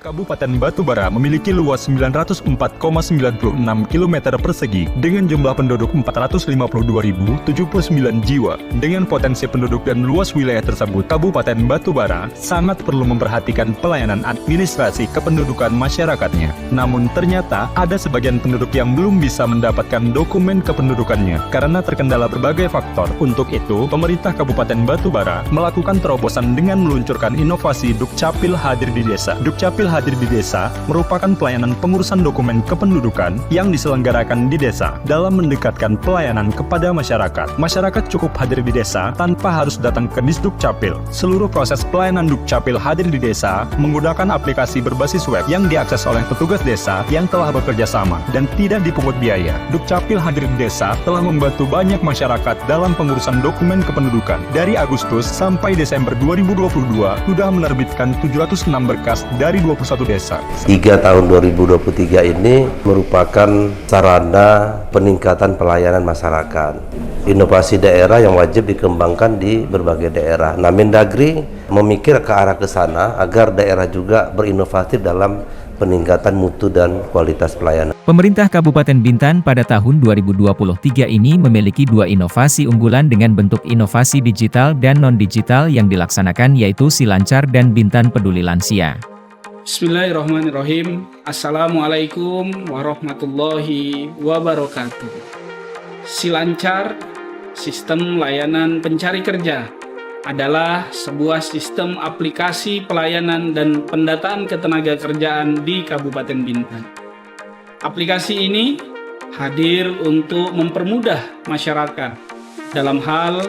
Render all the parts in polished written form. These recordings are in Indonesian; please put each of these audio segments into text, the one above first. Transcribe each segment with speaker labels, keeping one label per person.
Speaker 1: Kabupaten Batubara memiliki luas 904,96 km persegi dengan jumlah penduduk 452.079 jiwa. Dengan potensi penduduk dan luas wilayah tersebut, Kabupaten Batubara sangat perlu memperhatikan pelayanan administrasi kependudukan masyarakatnya. Namun ternyata ada sebagian penduduk yang belum bisa mendapatkan dokumen kependudukannya karena terkendala berbagai faktor. Untuk itu, pemerintah Kabupaten Batubara melakukan terobosan dengan meluncurkan inovasi Dukcapil Hadir di Desa. Dukcapil Hadir di Desa merupakan pelayanan pengurusan dokumen kependudukan yang diselenggarakan di desa dalam mendekatkan pelayanan kepada masyarakat. Masyarakat cukup hadir di desa tanpa harus datang ke Disdukcapil. Seluruh proses pelayanan Dukcapil Hadir di Desa menggunakan aplikasi berbasis web yang diakses oleh petugas desa yang telah bekerja sama dan tidak dipungut biaya. Dukcapil Hadir di Desa telah membantu banyak masyarakat dalam pengurusan dokumen kependudukan. Dari Agustus sampai Desember 2022 sudah menerbitkan 706 berkas dari 21 desa.
Speaker 2: 3 tahun 2023 ini merupakan sarana peningkatan pelayanan masyarakat. Inovasi daerah yang wajib dikembangkan di berbagai daerah. Nah, Mendagri memikir ke arah ke sana agar daerah juga berinovasi dalam peningkatan mutu dan kualitas pelayanan.
Speaker 3: Pemerintah Kabupaten Bintan pada tahun 2023 ini memiliki 2 inovasi unggulan dengan bentuk inovasi digital dan non-digital yang dilaksanakan, yaitu Silancar dan Bintan Peduli Lansia.
Speaker 4: Bismillahirrahmanirrahim. Assalamualaikum warahmatullahi wabarakatuh. Silancar, sistem layanan pencari kerja, adalah sebuah sistem aplikasi pelayanan dan pendataan ketenaga kerjaan di Kabupaten Bintan. Aplikasi ini hadir untuk mempermudah masyarakat dalam hal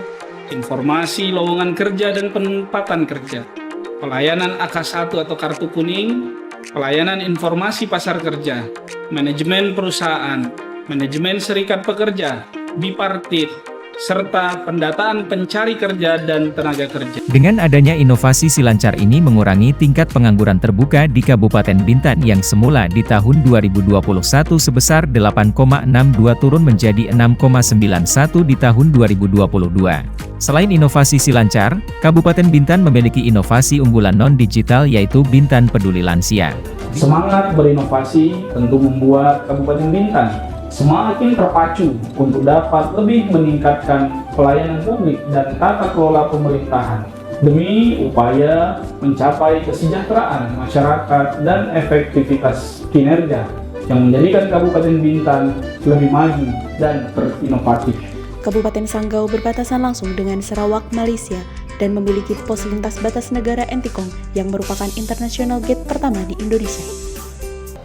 Speaker 4: informasi lowongan kerja dan penempatan kerja, pelayanan AK1 atau kartu kuning, pelayanan informasi pasar kerja, manajemen perusahaan, manajemen serikat pekerja, bipartit, serta pendataan pencari kerja dan tenaga kerja.
Speaker 3: Dengan adanya inovasi Silancar ini mengurangi tingkat pengangguran terbuka di Kabupaten Bintan yang semula di tahun 2021 sebesar 8,62 turun menjadi 6,91 di tahun 2022. Selain inovasi Silancar, Kabupaten Bintan memiliki inovasi unggulan non-digital yaitu Bintan Peduli Lansia.
Speaker 4: Semangat berinovasi tentu membuat Kabupaten Bintan semakin terpacu untuk dapat lebih meningkatkan pelayanan publik dan tata kelola pemerintahan demi upaya mencapai kesejahteraan masyarakat dan efektivitas kinerja yang menjadikan Kabupaten Bintan lebih maju dan berinovatif.
Speaker 5: Kabupaten Sanggau berbatasan langsung dengan Sarawak, Malaysia, dan memiliki pos lintas batas negara Entikong yang merupakan international gate pertama di Indonesia.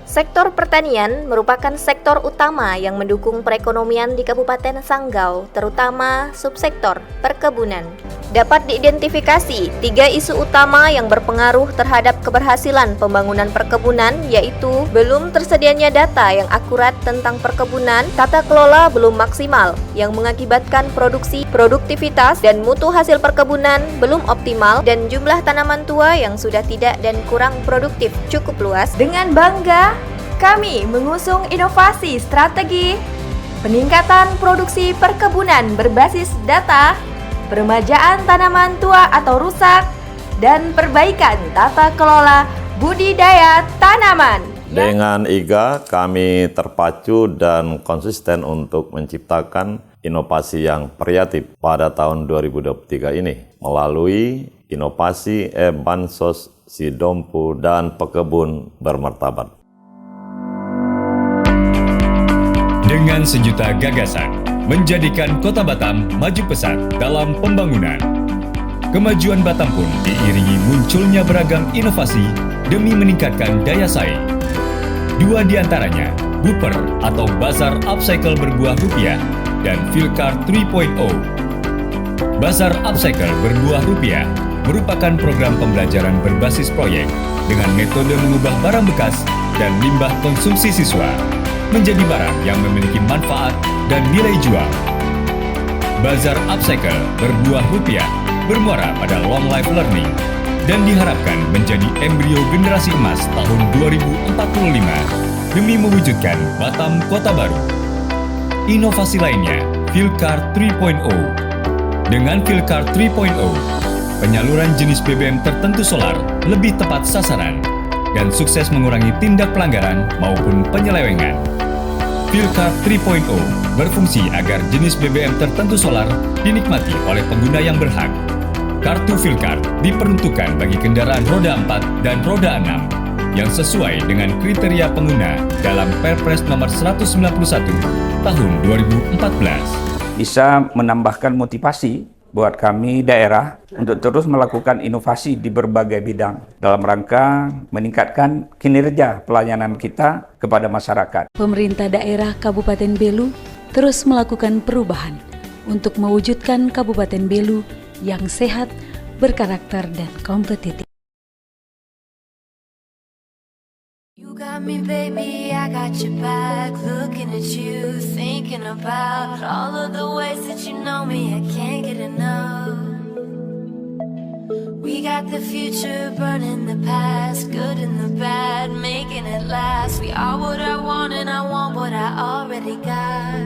Speaker 6: Sektor pertanian merupakan sektor utama yang mendukung perekonomian di Kabupaten Sanggau, terutama subsektor perkebunan. Dapat diidentifikasi 3 isu utama yang berpengaruh terhadap keberhasilan pembangunan perkebunan, yaitu belum tersedianya data yang akurat tentang perkebunan, tata kelola belum maksimal yang mengakibatkan produksi, produktivitas, dan mutu hasil perkebunan belum optimal, dan jumlah tanaman tua yang sudah tidak dan kurang produktif cukup luas. Dengan bangga, kami mengusung inovasi strategi peningkatan produksi perkebunan berbasis data, peremajaan tanaman tua atau rusak, dan perbaikan tata kelola budidaya tanaman.
Speaker 7: Dengan IGA, kami terpacu dan konsisten untuk menciptakan inovasi yang kreatif pada tahun 2023 ini melalui inovasi Bansos Sidompu dan Pekebun Bermartabat.
Speaker 8: Dengan sejuta gagasan, menjadikan Kota Batam maju pesat dalam pembangunan. Kemajuan Batam pun diiringi munculnya beragam inovasi demi meningkatkan daya saing. 2 diantaranya, Buper atau Bazar Upcycle berbuah rupiah dan Filkar 3.0. Bazar Upcycle berbuah rupiah merupakan program pembelajaran berbasis proyek dengan metode mengubah barang bekas dan limbah konsumsi siswa menjadi barang yang memiliki manfaat dan nilai jual. Bazar Upcycle berbuah rupiah bermuara pada long life learning dan diharapkan menjadi embrio generasi emas tahun 2045 demi mewujudkan Batam Kota Baru. Inovasi lainnya, Filkar 3.0. Dengan Filkar 3.0, penyaluran jenis BBM tertentu solar lebih tepat sasaran dan sukses mengurangi tindak pelanggaran maupun penyelewengan. Fuelcard 3.0 berfungsi agar jenis BBM tertentu solar dinikmati oleh pengguna yang berhak. Kartu Fuelcard diperuntukkan bagi kendaraan roda 4 dan roda 6 yang sesuai dengan kriteria pengguna dalam Perpres nomor 191 tahun 2014.
Speaker 9: Bisa menambahkan motivasi buat kami daerah untuk terus melakukan inovasi di berbagai bidang dalam rangka meningkatkan kinerja pelayanan kita kepada masyarakat.
Speaker 10: Pemerintah daerah Kabupaten Belu terus melakukan perubahan untuk mewujudkan Kabupaten Belu yang sehat, berkarakter, dan kompetitif.
Speaker 11: You got me, baby, I got your back. Looking at you, thinking about all of the ways that you know me. I can't get enough. We got the future, burning the past, good and the bad, making it last. We are what I want and I want what I already got.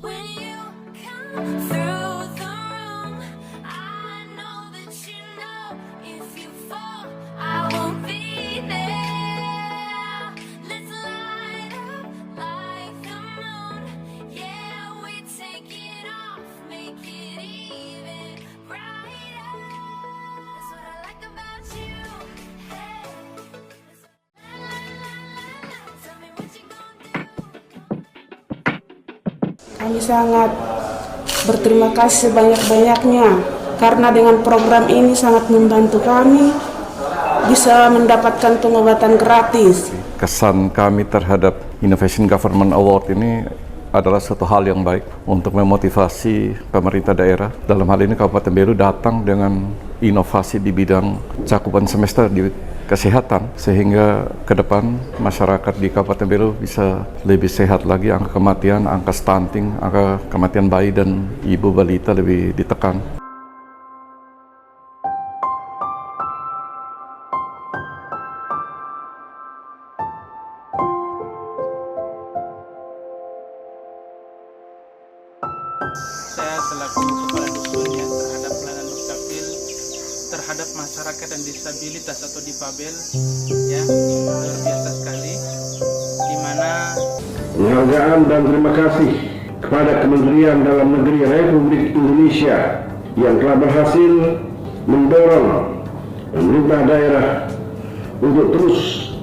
Speaker 11: When you come through the room, I know that you know if you fall, I won't be there.
Speaker 12: Kami sangat berterima kasih sebanyak-banyaknya karena dengan program ini sangat membantu kami bisa mendapatkan pengobatan gratis.
Speaker 13: Kesan kami terhadap Innovation Government Award ini adalah suatu hal yang baik untuk memotivasi pemerintah daerah. Dalam hal ini Kabupaten Belu datang dengan inovasi di bidang cakupan semester di kesehatan, sehingga ke depan masyarakat di Kabupaten Belu bisa lebih sehat lagi, angka kematian, angka stunting, angka kematian bayi dan ibu balita lebih ditekan.
Speaker 14: Saya selaku kepala dusun ya terhadap pelayanan Dukcapil terhadap masyarakat dan disabilitas atau difabel ya luar biasa sekali, di mana
Speaker 15: penghargaan dan terima kasih kepada Kementerian Dalam Negeri Republik Indonesia yang telah berhasil mendorong pemerintah daerah untuk terus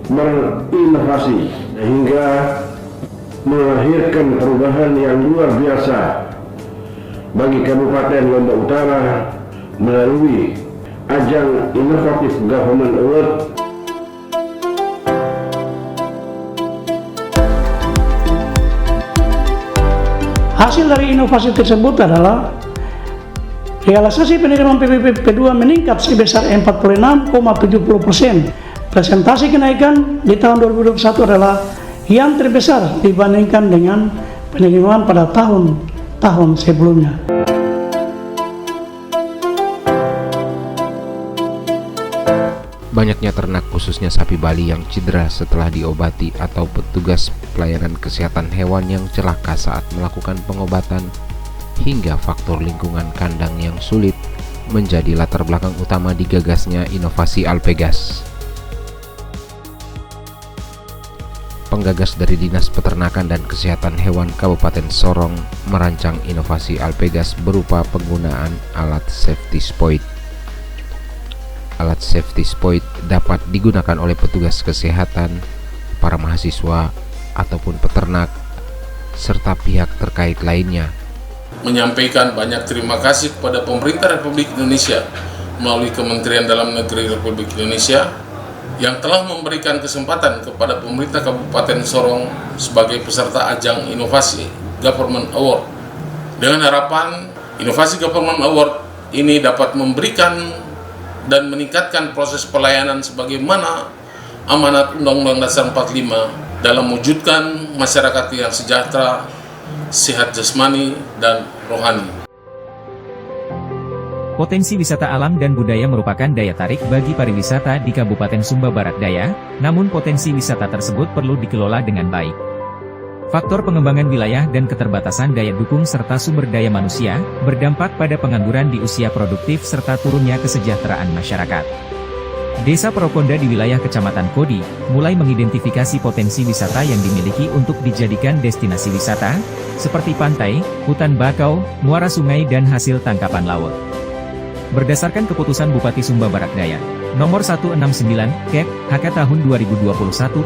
Speaker 15: berinovasi sehingga melahirkan perubahan yang luar biasa bagi Kabupaten Lombok Utara melalui ajang Innovative Government Award.
Speaker 4: Hasil dari inovasi tersebut adalah realisasi penerimaan PPP P2 meningkat sebesar 46,70%. Presentasi kenaikan di tahun 2021 adalah yang terbesar dibandingkan dengan penerimaan pada tahun-tahun sebelumnya.
Speaker 16: Banyaknya ternak khususnya sapi Bali yang cedera setelah diobati atau petugas pelayanan kesehatan hewan yang celaka saat melakukan pengobatan hingga faktor lingkungan kandang yang sulit menjadi latar belakang utama digagasnya inovasi Alpegas. Penggagas dari Dinas Peternakan dan Kesehatan Hewan Kabupaten Sorong merancang inovasi Alpegas berupa penggunaan alat safety spoit. Alat safety spoit dapat digunakan oleh petugas kesehatan, para mahasiswa, ataupun peternak, serta pihak terkait lainnya.
Speaker 17: Menyampaikan banyak terima kasih kepada pemerintah Republik Indonesia melalui Kementerian Dalam Negeri Republik Indonesia yang telah memberikan kesempatan kepada pemerintah Kabupaten Sorong sebagai peserta ajang Inovasi Government Award. Dengan harapan Inovasi Government Award ini dapat memberikan dan meningkatkan proses pelayanan sebagaimana amanat Undang-Undang Dasar 45 dalam mewujudkan masyarakat yang sejahtera, sehat jasmani dan rohani.
Speaker 3: Potensi wisata alam dan budaya merupakan daya tarik bagi pariwisata di Kabupaten Sumba Barat Daya, namun potensi wisata tersebut perlu dikelola dengan baik. Faktor pengembangan wilayah dan keterbatasan daya dukung serta sumber daya manusia, berdampak pada pengangguran di usia produktif serta turunnya kesejahteraan masyarakat. Desa Proponda di wilayah Kecamatan Kodi, mulai mengidentifikasi potensi wisata yang dimiliki untuk dijadikan destinasi wisata, seperti pantai, hutan bakau, muara sungai dan hasil tangkapan laut. Berdasarkan keputusan Bupati Sumba Barat Daya, Nomor 169, KEP, HK tahun 2021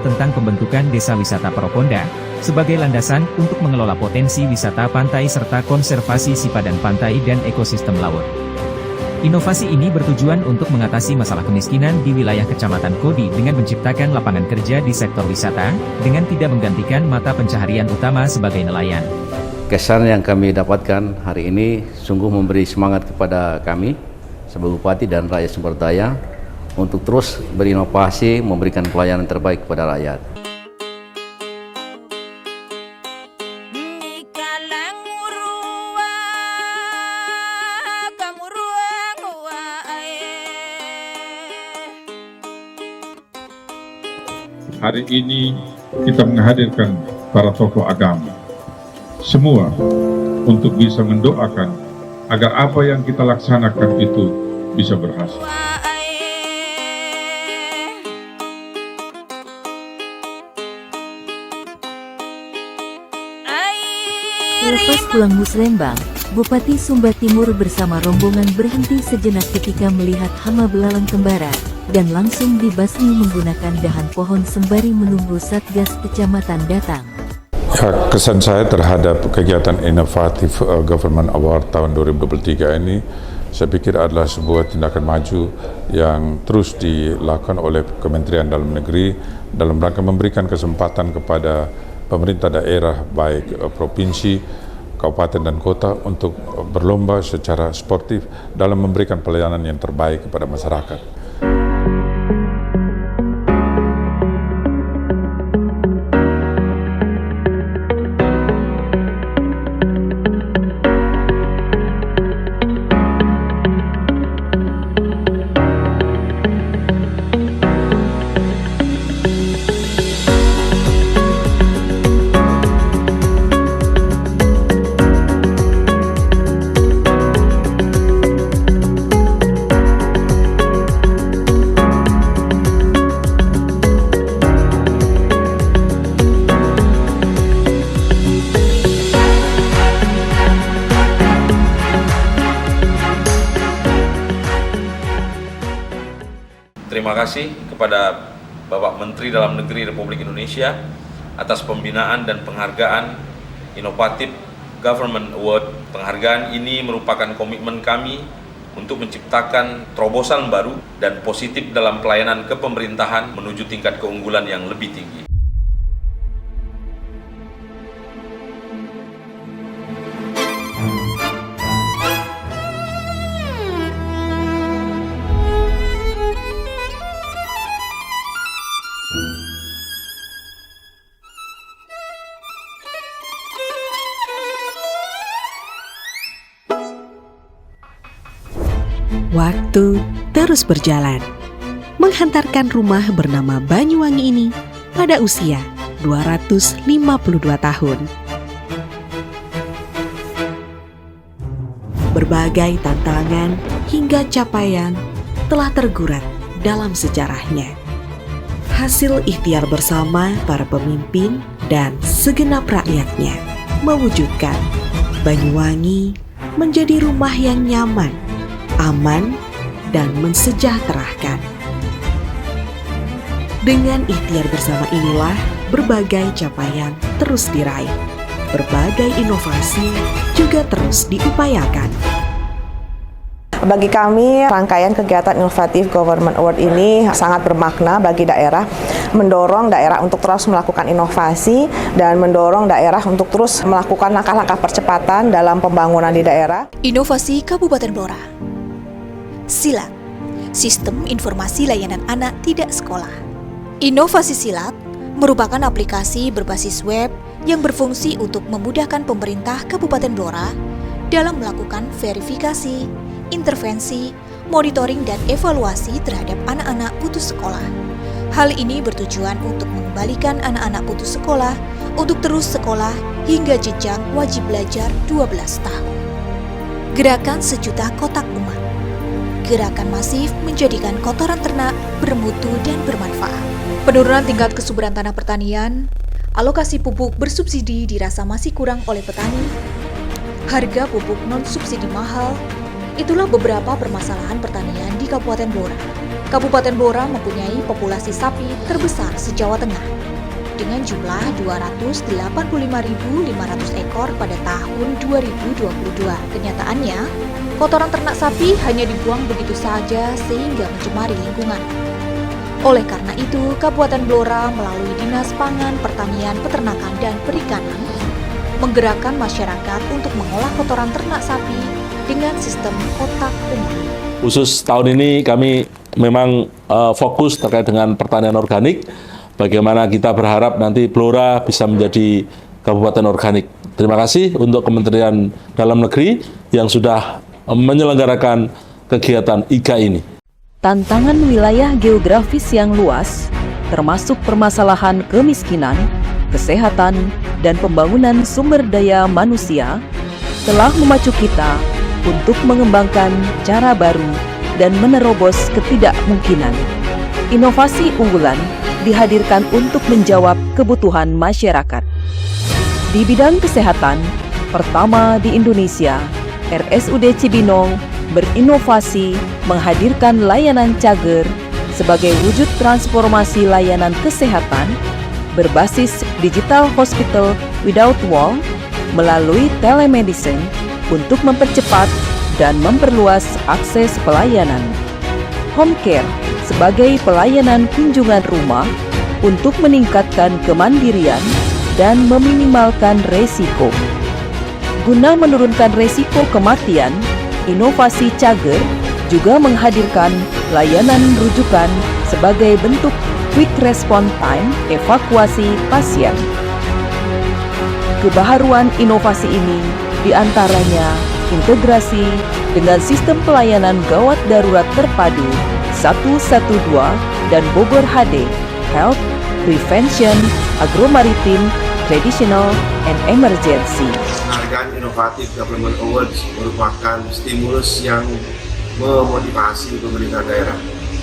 Speaker 3: tentang pembentukan Desa Wisata Proponda, sebagai landasan untuk mengelola potensi wisata pantai serta konservasi sipadan pantai dan ekosistem laut. Inovasi ini bertujuan untuk mengatasi masalah kemiskinan di wilayah Kecamatan Kodi dengan menciptakan lapangan kerja di sektor wisata, dengan tidak menggantikan mata pencaharian utama sebagai nelayan.
Speaker 18: Kesan yang kami dapatkan hari ini sungguh memberi semangat kepada kami sebagai Bupati dan rakyat Sumber Daya untuk terus berinovasi, memberikan pelayanan terbaik kepada rakyat.
Speaker 19: Hari ini kita menghadirkan para tokoh agama semua untuk bisa mendoakan agar apa yang kita laksanakan itu bisa berhasil.
Speaker 20: Selepas pulang Musrembang, Bupati Sumba Timur bersama rombongan berhenti sejenak ketika melihat hama belalang kembara dan langsung dibasmi menggunakan dahan pohon sembari menunggu Satgas Kecamatan datang.
Speaker 19: Ya, kesan saya terhadap kegiatan inovatif Government Award tahun 2023 ini, saya pikir adalah sebuah tindakan maju yang terus dilakukan oleh Kementerian Dalam Negeri dalam rangka memberikan kesempatan kepada pemerintah daerah, baik provinsi, kabupaten dan kota, untuk berlomba secara sportif dalam memberikan pelayanan yang terbaik kepada masyarakat.
Speaker 21: Terima kasih kepada Bapak Menteri Dalam Negeri Republik Indonesia atas pembinaan dan penghargaan Inovatif Government Award. Penghargaan ini merupakan komitmen kami untuk menciptakan terobosan baru dan positif dalam pelayanan kepemerintahan menuju tingkat keunggulan yang lebih tinggi.
Speaker 22: Waktu terus berjalan, menghantarkan rumah bernama Banyuwangi ini pada usia 252 tahun. Berbagai tantangan hingga capaian telah tergurat dalam sejarahnya. Hasil ikhtiar bersama para pemimpin dan segenap rakyatnya mewujudkan Banyuwangi menjadi rumah yang nyaman, aman, dan mensejahterakan. Dengan ikhtiar bersama inilah berbagai capaian terus diraih, berbagai inovasi juga terus diupayakan.
Speaker 23: Bagi kami, rangkaian kegiatan inovatif Government Award ini sangat bermakna bagi daerah, mendorong daerah untuk terus melakukan inovasi dan mendorong daerah untuk terus melakukan langkah-langkah percepatan dalam pembangunan di daerah.
Speaker 24: Inovasi Kabupaten Blora. Silat, Sistem Informasi Layanan Anak Tidak Sekolah. Inovasi Silat merupakan aplikasi berbasis web yang berfungsi untuk memudahkan pemerintah Kabupaten Blora dalam melakukan verifikasi, intervensi, monitoring, dan evaluasi terhadap anak-anak putus sekolah. Hal ini bertujuan untuk mengembalikan anak-anak putus sekolah untuk terus sekolah hingga jenjang wajib belajar 12 tahun. Gerakan Sejuta Kotak Umat. gerakan masif menjadikan kotoran ternak bermutu dan bermanfaat. Penurunan tingkat kesuburan tanah pertanian, alokasi pupuk bersubsidi dirasa masih kurang oleh petani, harga pupuk non-subsidi mahal, itulah beberapa permasalahan pertanian di Kabupaten Blora. Kabupaten Blora mempunyai populasi sapi terbesar se-Jawa Tengah, dengan jumlah 285.500 ekor pada tahun 2022. Kenyataannya, kotoran ternak sapi hanya dibuang begitu saja sehingga mencemari lingkungan. Oleh karena itu, Kabupaten Blora melalui Dinas Pangan, Pertanian, Peternakan, dan Perikanan menggerakkan masyarakat untuk mengolah kotoran ternak sapi dengan sistem kotak umum.
Speaker 1: Khusus tahun ini kami memang fokus terkait dengan pertanian organik. Bagaimana kita berharap nanti Blora bisa menjadi kabupaten organik. Terima kasih untuk Kementerian Dalam Negeri yang sudah menyelenggarakan kegiatan IGA ini.
Speaker 2: Tantangan wilayah geografis yang luas, termasuk permasalahan kemiskinan, kesehatan, dan pembangunan sumber daya manusia, telah memacu kita untuk mengembangkan cara baru dan menerobos ketidakmungkinan. Inovasi unggulan dihadirkan untuk menjawab kebutuhan masyarakat. Di bidang kesehatan, pertama di Indonesia, RSUD Cibinong berinovasi menghadirkan layanan cager sebagai wujud transformasi layanan kesehatan berbasis Digital Hospital Without Wall melalui telemedicine untuk mempercepat dan memperluas akses pelayanan. Home Care sebagai pelayanan kunjungan rumah untuk meningkatkan kemandirian dan meminimalkan resiko. Guna menurunkan resiko kematian, inovasi cager juga menghadirkan layanan rujukan sebagai bentuk quick response time evakuasi pasien. Kebaharuan inovasi ini diantaranya integrasi dengan sistem pelayanan gawat darurat terpadu 112 dan Bogor HD, Health, Prevention, Agromaritim, Traditional, and Emergency.
Speaker 5: Penghargaan Inovatif Government Awards merupakan stimulus yang memotivasi pemerintah daerah,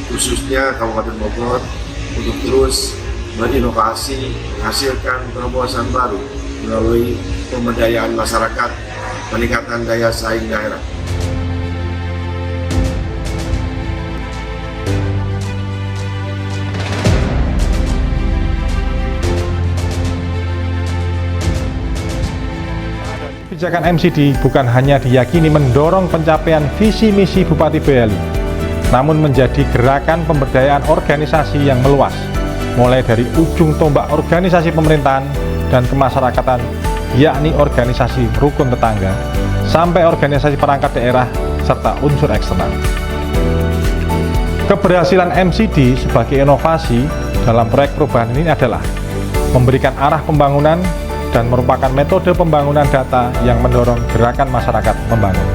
Speaker 5: khususnya Kabupaten Bogor, untuk terus berinovasi, menghasilkan terobosan baru melalui pemberdayaan masyarakat, peningkatan daya saing daerah.
Speaker 6: Kebijakan MCD bukan hanya diyakini mendorong pencapaian visi misi Bupati Boyolali, namun menjadi gerakan pemberdayaan organisasi yang meluas, mulai dari ujung tombak organisasi pemerintahan dan kemasyarakatan, yakni organisasi rukun tetangga, sampai organisasi perangkat daerah, serta unsur eksternal. Keberhasilan MCD sebagai inovasi dalam proyek perubahan ini adalah memberikan arah pembangunan dan merupakan metode pembangunan data yang mendorong gerakan masyarakat membangun.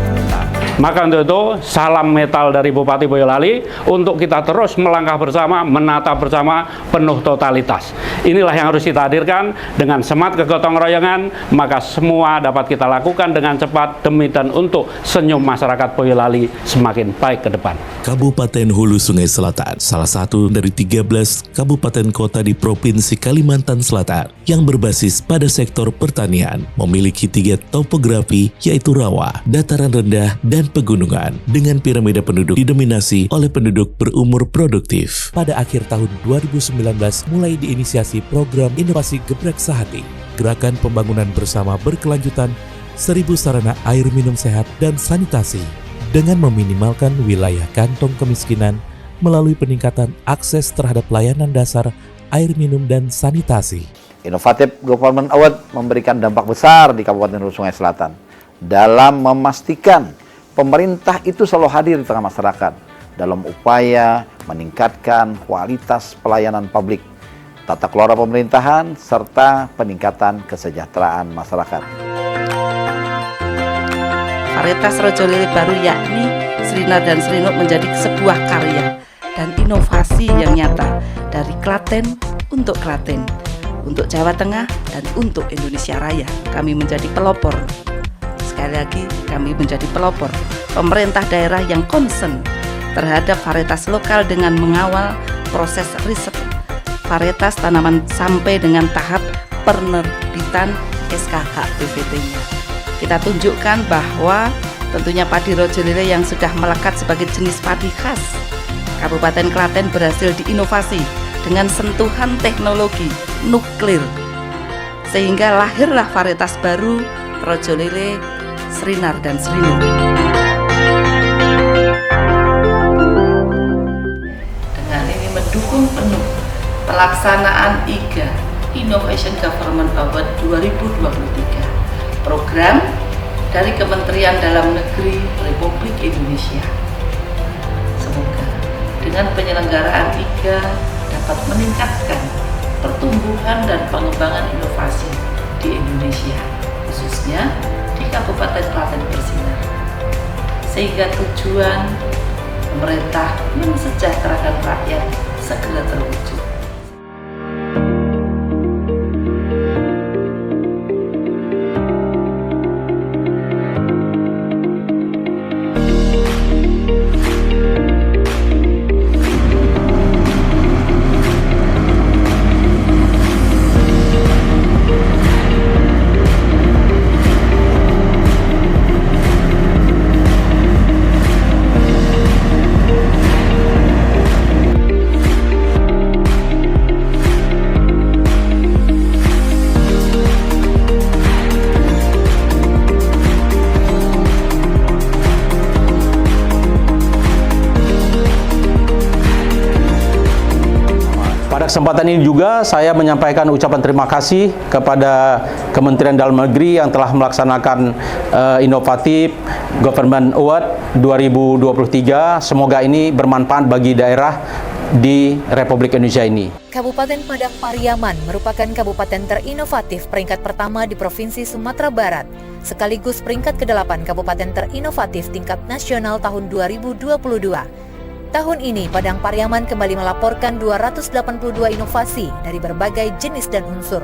Speaker 25: Maka untuk itu, salam metal dari Bupati Boyolali untuk kita terus melangkah bersama, menata bersama penuh totalitas. Inilah yang harus kita hadirkan dengan semangat kegotong royongan, maka semua dapat kita lakukan dengan cepat demi dan untuk senyum masyarakat Boyolali semakin baik ke depan.
Speaker 26: Kabupaten Hulu Sungai Selatan, salah satu dari 13 kabupaten kota di Provinsi Kalimantan Selatan yang berbasis pada sektor pertanian, memiliki 3 topografi yaitu rawa, dataran rendah, dan pegunungan dengan piramida penduduk didominasi oleh penduduk berumur produktif. Pada akhir tahun 2019 mulai diinisiasi program inovasi Gebrek Sehati, gerakan pembangunan bersama berkelanjutan 1000 sarana air minum sehat dan sanitasi dengan meminimalkan wilayah kantong kemiskinan melalui peningkatan akses terhadap layanan dasar air minum dan sanitasi.
Speaker 27: Inovatif Government Award memberikan dampak besar di Kabupaten Hulu Sungai Selatan dalam memastikan pemerintah itu selalu hadir di tengah masyarakat dalam upaya meningkatkan kualitas pelayanan publik, tata kelola pemerintahan, serta peningkatan kesejahteraan masyarakat.
Speaker 28: Varietas Rojo Lele baru yakni Srinar dan Srinuk menjadi sebuah karya dan inovasi yang nyata dari Klaten untuk Klaten, untuk Jawa Tengah, dan untuk Indonesia Raya. Kami menjadi pelopor. Sekali lagi, kami menjadi pelopor pemerintah daerah yang concern terhadap varietas lokal dengan mengawal proses riset varietas tanaman sampai dengan tahap penerbitan SKH PVT-nya. Kita tunjukkan bahwa tentunya padi Rojolele yang sudah melekat sebagai jenis padi khas Kabupaten Klaten berhasil diinovasi dengan sentuhan teknologi nuklir, sehingga lahirlah varietas baru Rojolele, Srinar dan Srinuk. Dengan ini mendukung penuh pelaksanaan IGA Innovation Government Award 2023, program dari Kementerian Dalam Negeri Republik Indonesia. Semoga dengan penyelenggaraan IGA dapat meningkatkan pertumbuhan dan pengembangan inovasi di Indonesia, khususnya di Kabupaten Klaten bersinar, sehingga tujuan pemerintah mensejahterakan rakyat segera terwujud.
Speaker 7: Pada kesempatan ini juga saya menyampaikan ucapan terima kasih kepada Kementerian Dalam Negeri yang telah melaksanakan Inovatif Government Award 2023. Semoga ini bermanfaat bagi daerah di Republik Indonesia ini.
Speaker 8: Kabupaten Padang Pariaman merupakan kabupaten terinovatif peringkat pertama di Provinsi Sumatera Barat, sekaligus peringkat ke-8 kabupaten terinovatif tingkat nasional tahun 2022. Tahun ini, Padang Pariaman kembali melaporkan 282 inovasi dari berbagai jenis dan unsur.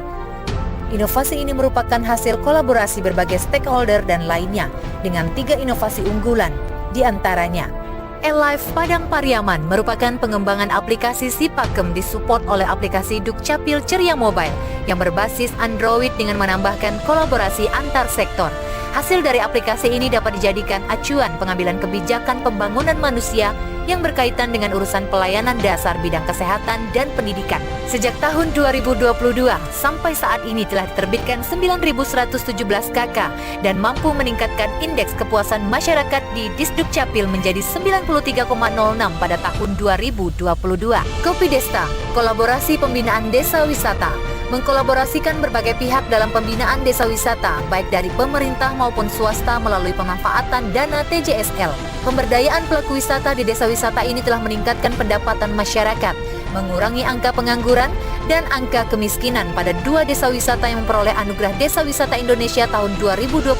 Speaker 8: Inovasi ini merupakan hasil kolaborasi berbagai stakeholder dan lainnya dengan 3 inovasi unggulan, di antaranya Elive Padang Pariaman merupakan pengembangan aplikasi Sipakem disupport oleh aplikasi Dukcapil Ceria Mobile yang berbasis Android dengan menambahkan kolaborasi antar sektor. Hasil dari aplikasi ini dapat dijadikan acuan pengambilan kebijakan pembangunan manusia yang berkaitan dengan urusan pelayanan dasar bidang kesehatan dan pendidikan. Sejak tahun 2022 sampai saat ini telah diterbitkan 9.117 KK dan mampu meningkatkan indeks kepuasan masyarakat di Disdukcapil menjadi 93,06 pada tahun 2022. Kopi Desta, kolaborasi pembinaan desa wisata, mengkolaborasikan berbagai pihak dalam pembinaan desa wisata, baik dari pemerintah maupun swasta melalui pemanfaatan dana TJSL. Pemberdayaan pelaku wisata di desa wisata ini telah meningkatkan pendapatan masyarakat, mengurangi angka pengangguran dan angka kemiskinan pada 2 desa wisata yang memperoleh anugerah Desa Wisata Indonesia tahun 2022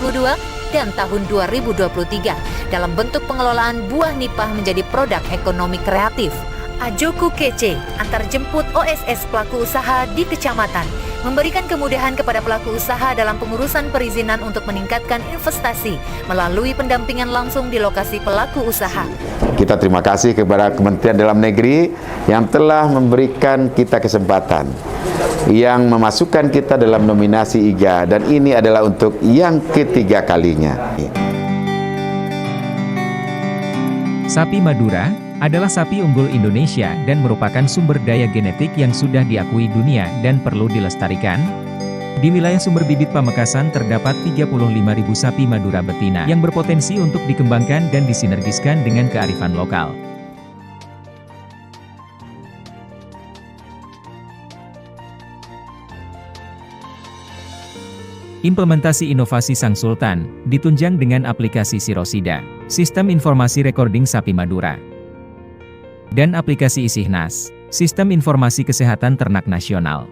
Speaker 8: dan tahun 2023 dalam bentuk pengelolaan buah nipah menjadi produk ekonomi kreatif. Ajoku Kece, antar jemput OSS pelaku usaha di kecamatan, memberikan kemudahan kepada pelaku usaha dalam pengurusan perizinan untuk meningkatkan investasi melalui pendampingan langsung di lokasi pelaku usaha.
Speaker 9: Kita terima kasih kepada Kementerian Dalam Negeri yang telah memberikan kita kesempatan, yang memasukkan kita dalam nominasi IGA, dan ini adalah untuk yang ketiga kalinya.
Speaker 3: Sapi Madura adalah sapi unggul Indonesia dan merupakan sumber daya genetik yang sudah diakui dunia dan perlu dilestarikan. Di wilayah sumber bibit Pamekasan terdapat 35.000 sapi Madura betina yang berpotensi untuk dikembangkan dan disinergiskan dengan kearifan lokal. Implementasi inovasi Sang Sultan ditunjang dengan aplikasi Sirosida, Sistem Informasi Recording Sapi Madura, dan aplikasi Isihnas, Sistem Informasi Kesehatan Ternak Nasional.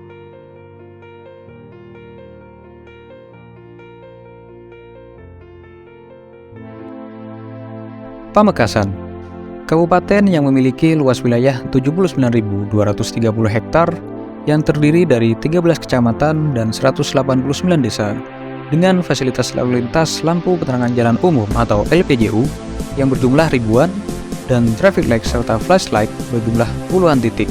Speaker 10: Pamekasan, kabupaten yang memiliki luas wilayah 79.230 hektar yang terdiri dari 13 kecamatan dan 189 desa dengan fasilitas lalu lintas lampu penerangan jalan umum atau LPJU yang berjumlah ribuan dan traffic light serta flashlight berjumlah puluhan titik.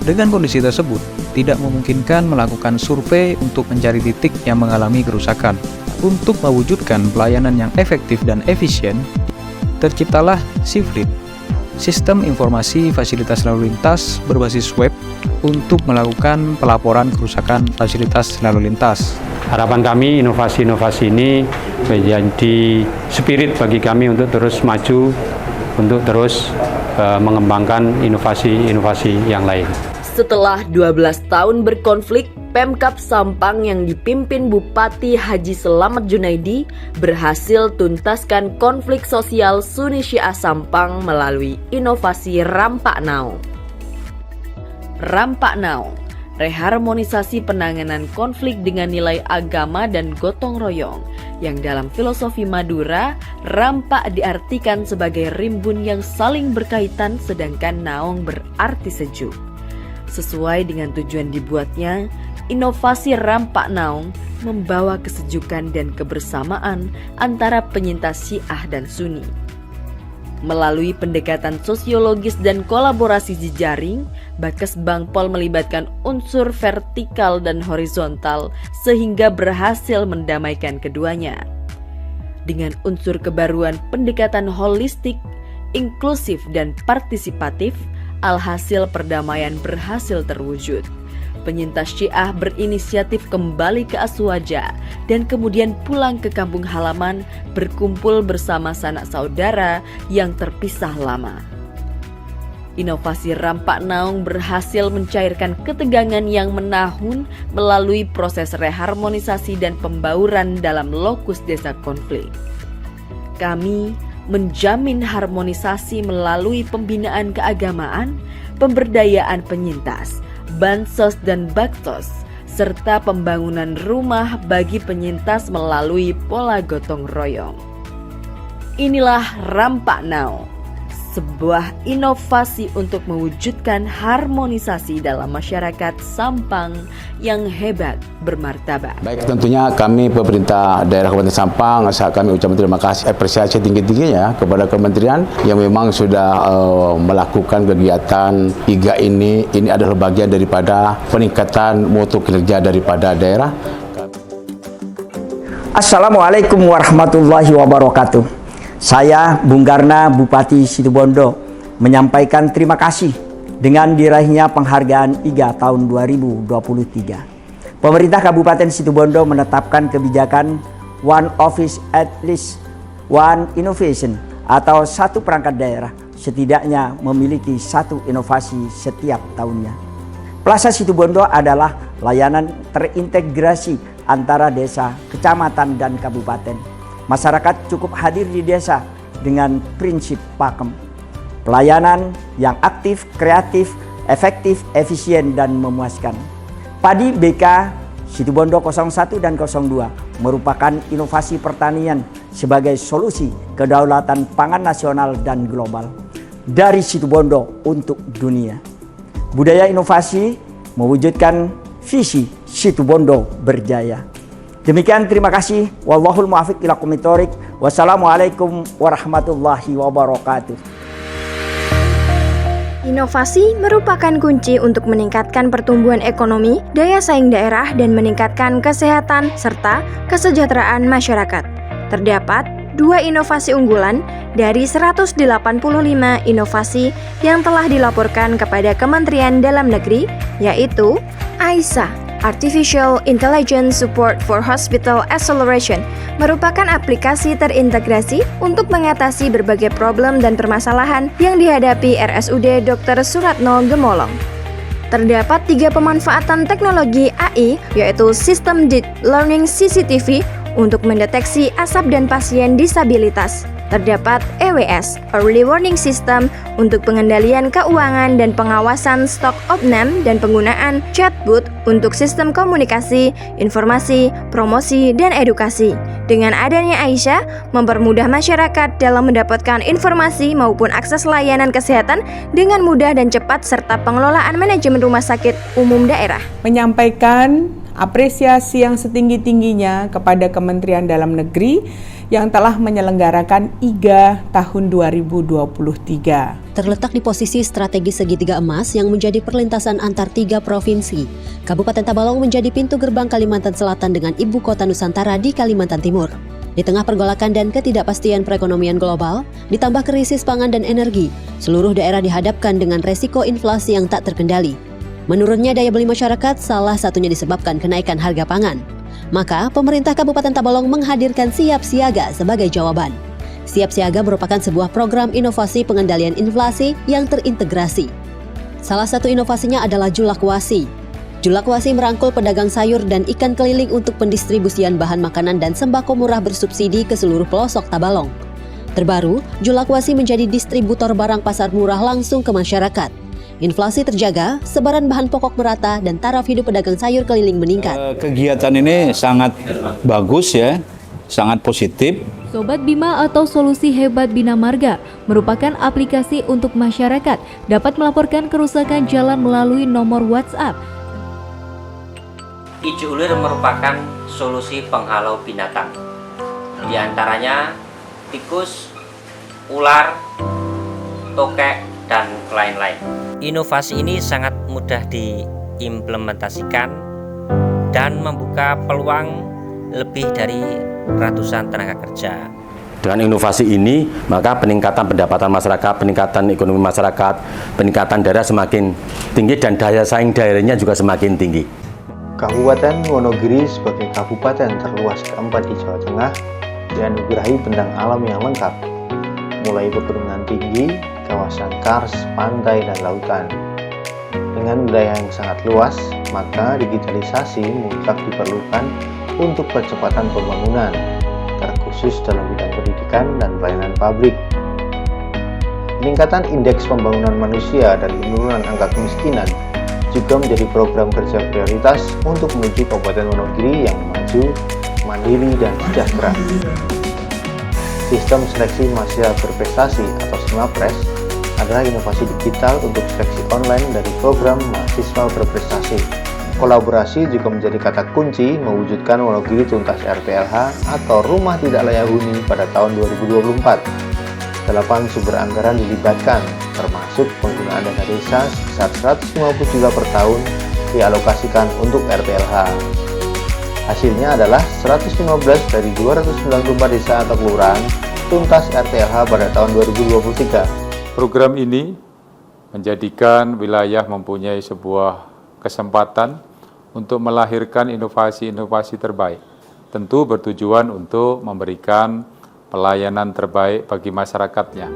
Speaker 10: Dengan kondisi tersebut, tidak memungkinkan melakukan survei untuk mencari titik yang mengalami kerusakan. Untuk mewujudkan pelayanan yang efektif dan efisien, terciptalah SIFLIT, Sistem Informasi Fasilitas Lalu Lintas berbasis web untuk melakukan pelaporan kerusakan fasilitas lalu lintas.
Speaker 25: Harapan kami inovasi-inovasi ini menjadi spirit bagi kami untuk terus maju, untuk terus mengembangkan inovasi-inovasi yang lain.
Speaker 2: Setelah 12 tahun berkonflik, Pemkab Sampang yang dipimpin Bupati Haji Selamat Junaidi berhasil tuntaskan konflik sosial Sunni Syiah Sampang melalui inovasi Rampaknau. Rampaknau, reharmonisasi penanganan konflik dengan nilai agama dan gotong royong, yang dalam filosofi Madura, rampak diartikan sebagai rimbun yang saling berkaitan sedangkan naung berarti sejuk. Sesuai dengan tujuan dibuatnya, inovasi Rampaknau membawa kesejukan dan kebersamaan antara penyintas Syiah dan Sunni. Melalui pendekatan sosiologis dan kolaborasi jejaring, Bakes Bangpol melibatkan unsur vertikal dan horizontal sehingga berhasil mendamaikan keduanya. Dengan unsur kebaruan pendekatan holistik, inklusif dan partisipatif, alhasil perdamaian berhasil terwujud. Penyintas Syiah berinisiatif kembali ke Aswaja dan kemudian pulang ke kampung halaman berkumpul bersama sanak saudara yang terpisah lama. Inovasi Rampaknau berhasil mencairkan ketegangan yang menahun melalui proses reharmonisasi dan pembauran dalam lokus desa konflik. Kami menjamin harmonisasi melalui pembinaan keagamaan, pemberdayaan penyintas, bansos dan baktos, serta pembangunan rumah bagi penyintas melalui pola gotong royong. Inilah Rampaknau, sebuah inovasi untuk mewujudkan harmonisasi dalam masyarakat Sampang yang hebat bermartabat.
Speaker 27: Baik, tentunya kami pemerintah daerah Kabupaten Sampang, kami ucapkan terima kasih, apresiasi tinggi-tingginya kepada kementerian yang memang sudah melakukan kegiatan IGA ini. Ini adalah bagian daripada peningkatan mutu kinerja daripada daerah.
Speaker 4: Assalamualaikum warahmatullahi wabarakatuh. Saya Bung Garna, Bupati Situbondo, menyampaikan terima kasih dengan diraihnya penghargaan IGA tahun 2023. Pemerintah Kabupaten Situbondo menetapkan kebijakan One Office at least One Innovation atau satu perangkat daerah setidaknya memiliki satu inovasi setiap tahunnya. Plaza Situbondo adalah layanan terintegrasi antara desa, kecamatan, dan kabupaten. Masyarakat cukup hadir di desa dengan prinsip pakem. Pelayanan yang aktif, kreatif, efektif, efisien, dan memuaskan. Padi BK Situbondo 01 dan 02 merupakan inovasi pertanian sebagai solusi kedaulatan pangan nasional dan global. Dari Situbondo untuk dunia. Budaya inovasi mewujudkan visi Situbondo berjaya. Demikian, terima kasih. Wallahul muwaffiq ila aqwamit thoriq. Wassalamualaikum warahmatullahi wabarakatuh.
Speaker 11: Inovasi merupakan kunci untuk meningkatkan pertumbuhan ekonomi, daya saing daerah, dan meningkatkan kesehatan serta kesejahteraan masyarakat. Terdapat 2 inovasi unggulan dari 185 inovasi yang telah dilaporkan kepada Kementerian Dalam Negeri, yaitu AISA, Artificial Intelligence Support for Hospital Acceleration, merupakan aplikasi terintegrasi untuk mengatasi berbagai problem dan permasalahan yang dihadapi RSUD Dr. Suratno Gemolong. Terdapat 3 pemanfaatan teknologi AI, yaitu Sistem Deep Learning CCTV untuk mendeteksi asap dan pasien disabilitas. Terdapat EWS, Early Warning System, untuk pengendalian keuangan dan pengawasan stok opname dan penggunaan chatbot untuk sistem komunikasi, informasi, promosi, dan edukasi. Dengan adanya Aisyah, mempermudah masyarakat dalam mendapatkan informasi maupun akses layanan kesehatan dengan mudah dan cepat serta pengelolaan manajemen rumah sakit umum daerah.
Speaker 12: Menyampaikan apresiasi yang setinggi-tingginya kepada Kementerian Dalam Negeri yang telah menyelenggarakan IGA tahun 2023.
Speaker 13: Terletak di posisi strategis segitiga emas yang menjadi perlintasan antar 3 provinsi, Kabupaten Tabalong menjadi pintu gerbang Kalimantan Selatan dengan ibu kota Nusantara di Kalimantan Timur. Di tengah pergolakan dan ketidakpastian perekonomian global, ditambah krisis pangan dan energi, seluruh daerah dihadapkan dengan resiko inflasi yang tak terkendali. Menurunnya daya beli masyarakat salah satunya disebabkan kenaikan harga pangan. Maka, pemerintah Kabupaten Tabalong menghadirkan Siap Siaga sebagai jawaban. Siap Siaga merupakan sebuah program inovasi pengendalian inflasi yang terintegrasi. Salah satu inovasinya adalah Julakwasi. Julakwasi merangkul pedagang sayur dan ikan keliling untuk pendistribusian bahan makanan dan sembako murah bersubsidi ke seluruh pelosok Tabalong. Terbaru, Julakwasi menjadi distributor barang pasar murah langsung ke masyarakat. Inflasi terjaga, sebaran bahan pokok merata, dan taraf hidup pedagang sayur keliling meningkat.
Speaker 14: Kegiatan ini sangat bagus ya, sangat positif.
Speaker 15: Sobat Bima atau Solusi Hebat Bina Marga merupakan aplikasi untuk masyarakat dapat melaporkan kerusakan jalan melalui nomor WhatsApp.
Speaker 16: Ijuk ulir merupakan solusi penghalau binatang. Di antaranya tikus, ular, tokek, dan lain-lain. Inovasi ini sangat mudah diimplementasikan dan membuka peluang lebih dari ratusan tenaga kerja.
Speaker 7: Dengan inovasi ini, maka peningkatan pendapatan masyarakat, peningkatan ekonomi masyarakat, peningkatan daerah semakin tinggi dan daya saing daerahnya juga semakin tinggi.
Speaker 17: Kabupaten Wonogiri sebagai kabupaten terluas keempat di Jawa Tengah dianugerahi bentang alam yang lengkap, mulai pegunungan tinggi, kawasan kars, pantai, dan lautan. Dengan wilayah yang sangat luas, maka digitalisasi mutlak diperlukan untuk percepatan pembangunan, terkhusus dalam bidang pendidikan dan pelayanan publik. Peningkatan indeks pembangunan manusia dan penurunan angka kemiskinan juga menjadi program kerja prioritas untuk menuju Kabupaten Wonogiri yang maju, mandiri, dan sejahtera. Sistem seleksi mahasiswa berprestasi atau SIMAPRES adalah inovasi digital untuk seleksi online dari program mahasiswa berprestasi. Kolaborasi juga menjadi kata kunci mewujudkan Wonogiri tuntas RPLH atau Rumah Tidak Layak Huni pada tahun 2024. 8 sumber anggaran dilibatkan, termasuk penggunaan dana desa sebesar 150 juta per tahun dialokasikan untuk RPLH. Hasilnya adalah 115 dari 294 desa atau kelurahan tuntas RPLH pada tahun 2023.
Speaker 19: Program ini menjadikan wilayah mempunyai sebuah kesempatan untuk melahirkan inovasi-inovasi terbaik. Tentu bertujuan untuk memberikan pelayanan terbaik bagi masyarakatnya.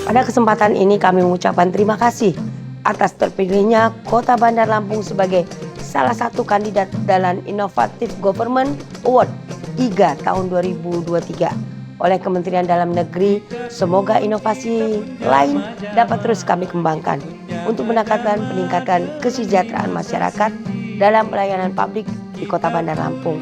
Speaker 18: Pada kesempatan ini kami mengucapkan terima kasih atas terpilihnya Kota Bandar Lampung sebagai salah satu kandidat dalam Innovative Government Award IGA tahun 2023 oleh Kementerian Dalam Negeri. Semoga inovasi lain dapat terus kami kembangkan untuk meningkatkan kesejahteraan masyarakat dalam pelayanan publik di Kota Bandar Lampung.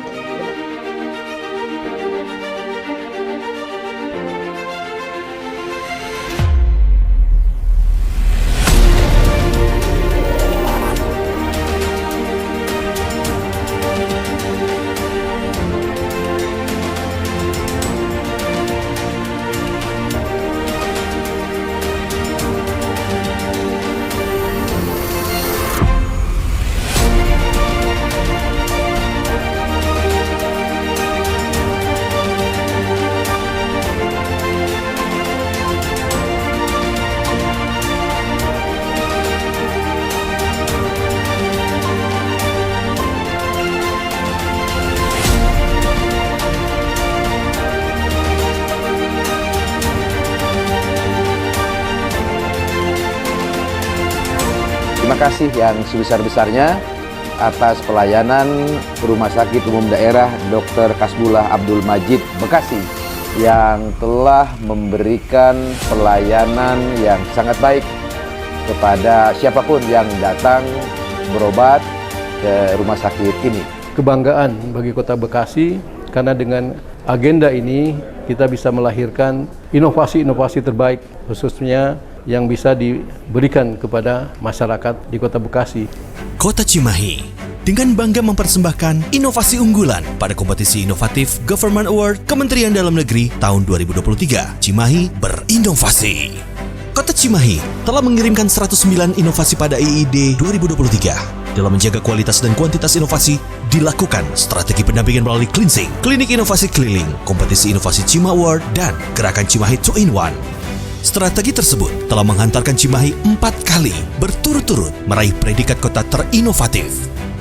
Speaker 27: kasih yang sebesar-besarnya atas pelayanan Rumah Sakit Umum Daerah Dr. Kasbullah Abdul Majid Bekasi yang telah memberikan pelayanan yang sangat baik kepada siapapun yang datang berobat ke rumah sakit ini.
Speaker 1: Kebanggaan bagi Kota Bekasi karena dengan agenda ini kita bisa melahirkan inovasi-inovasi terbaik khususnya yang bisa diberikan kepada masyarakat di Kota Bekasi.
Speaker 5: Kota Cimahi dengan bangga mempersembahkan inovasi unggulan pada kompetisi inovatif Government Award Kementerian Dalam Negeri tahun 2023. Cimahi berinovasi. Kota Cimahi telah mengirimkan 109 inovasi pada IID 2023. Dalam menjaga kualitas dan kuantitas inovasi, dilakukan strategi pendampingan melalui cleansing, klinik inovasi keliling, kompetisi inovasi Cima Award, dan gerakan Cimahi 2-in-1. Strategi tersebut telah menghantarkan Cimahi 4 kali berturut-turut meraih predikat kota terinovatif.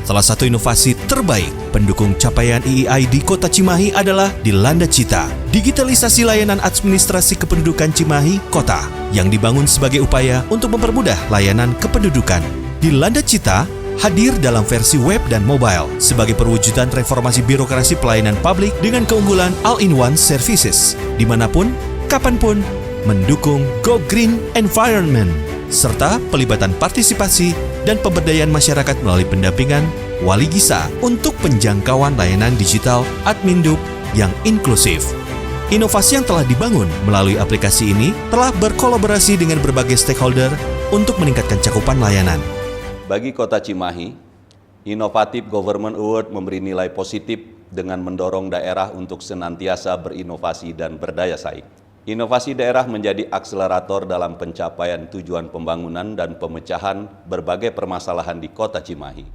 Speaker 5: Salah satu inovasi terbaik pendukung capaian IID di Kota Cimahi adalah di Landa Cita, digitalisasi layanan administrasi kependudukan Cimahi Kota yang dibangun sebagai upaya untuk mempermudah layanan kependudukan. Di Landa Cita hadir dalam versi web dan mobile sebagai perwujudan reformasi birokrasi pelayanan publik dengan keunggulan all-in-one services dimanapun, kapanpun, mendukung Go Green Environment, serta pelibatan partisipasi dan pemberdayaan masyarakat melalui pendampingan Wali Gisa untuk penjangkauan layanan digital Adminduk yang inklusif. Inovasi yang telah dibangun melalui aplikasi ini telah berkolaborasi dengan berbagai stakeholder untuk meningkatkan cakupan layanan.
Speaker 6: Bagi Kota Cimahi, Innovative Government Award memberi nilai positif dengan mendorong daerah untuk senantiasa berinovasi dan berdaya saing. Inovasi daerah menjadi akselerator dalam pencapaian tujuan pembangunan dan pemecahan berbagai permasalahan di Kota Cimahi.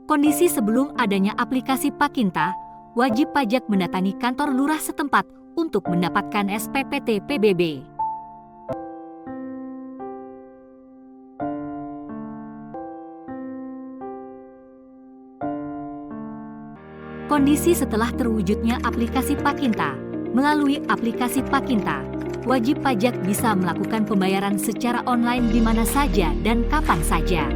Speaker 20: Kondisi sebelum adanya aplikasi Pakinta, wajib pajak mendatangi kantor lurah setempat untuk mendapatkan SPPT PBB. Kondisi setelah terwujudnya aplikasi Pakinta. Melalui aplikasi Pakinta, wajib pajak bisa melakukan pembayaran secara online di mana saja dan kapan saja.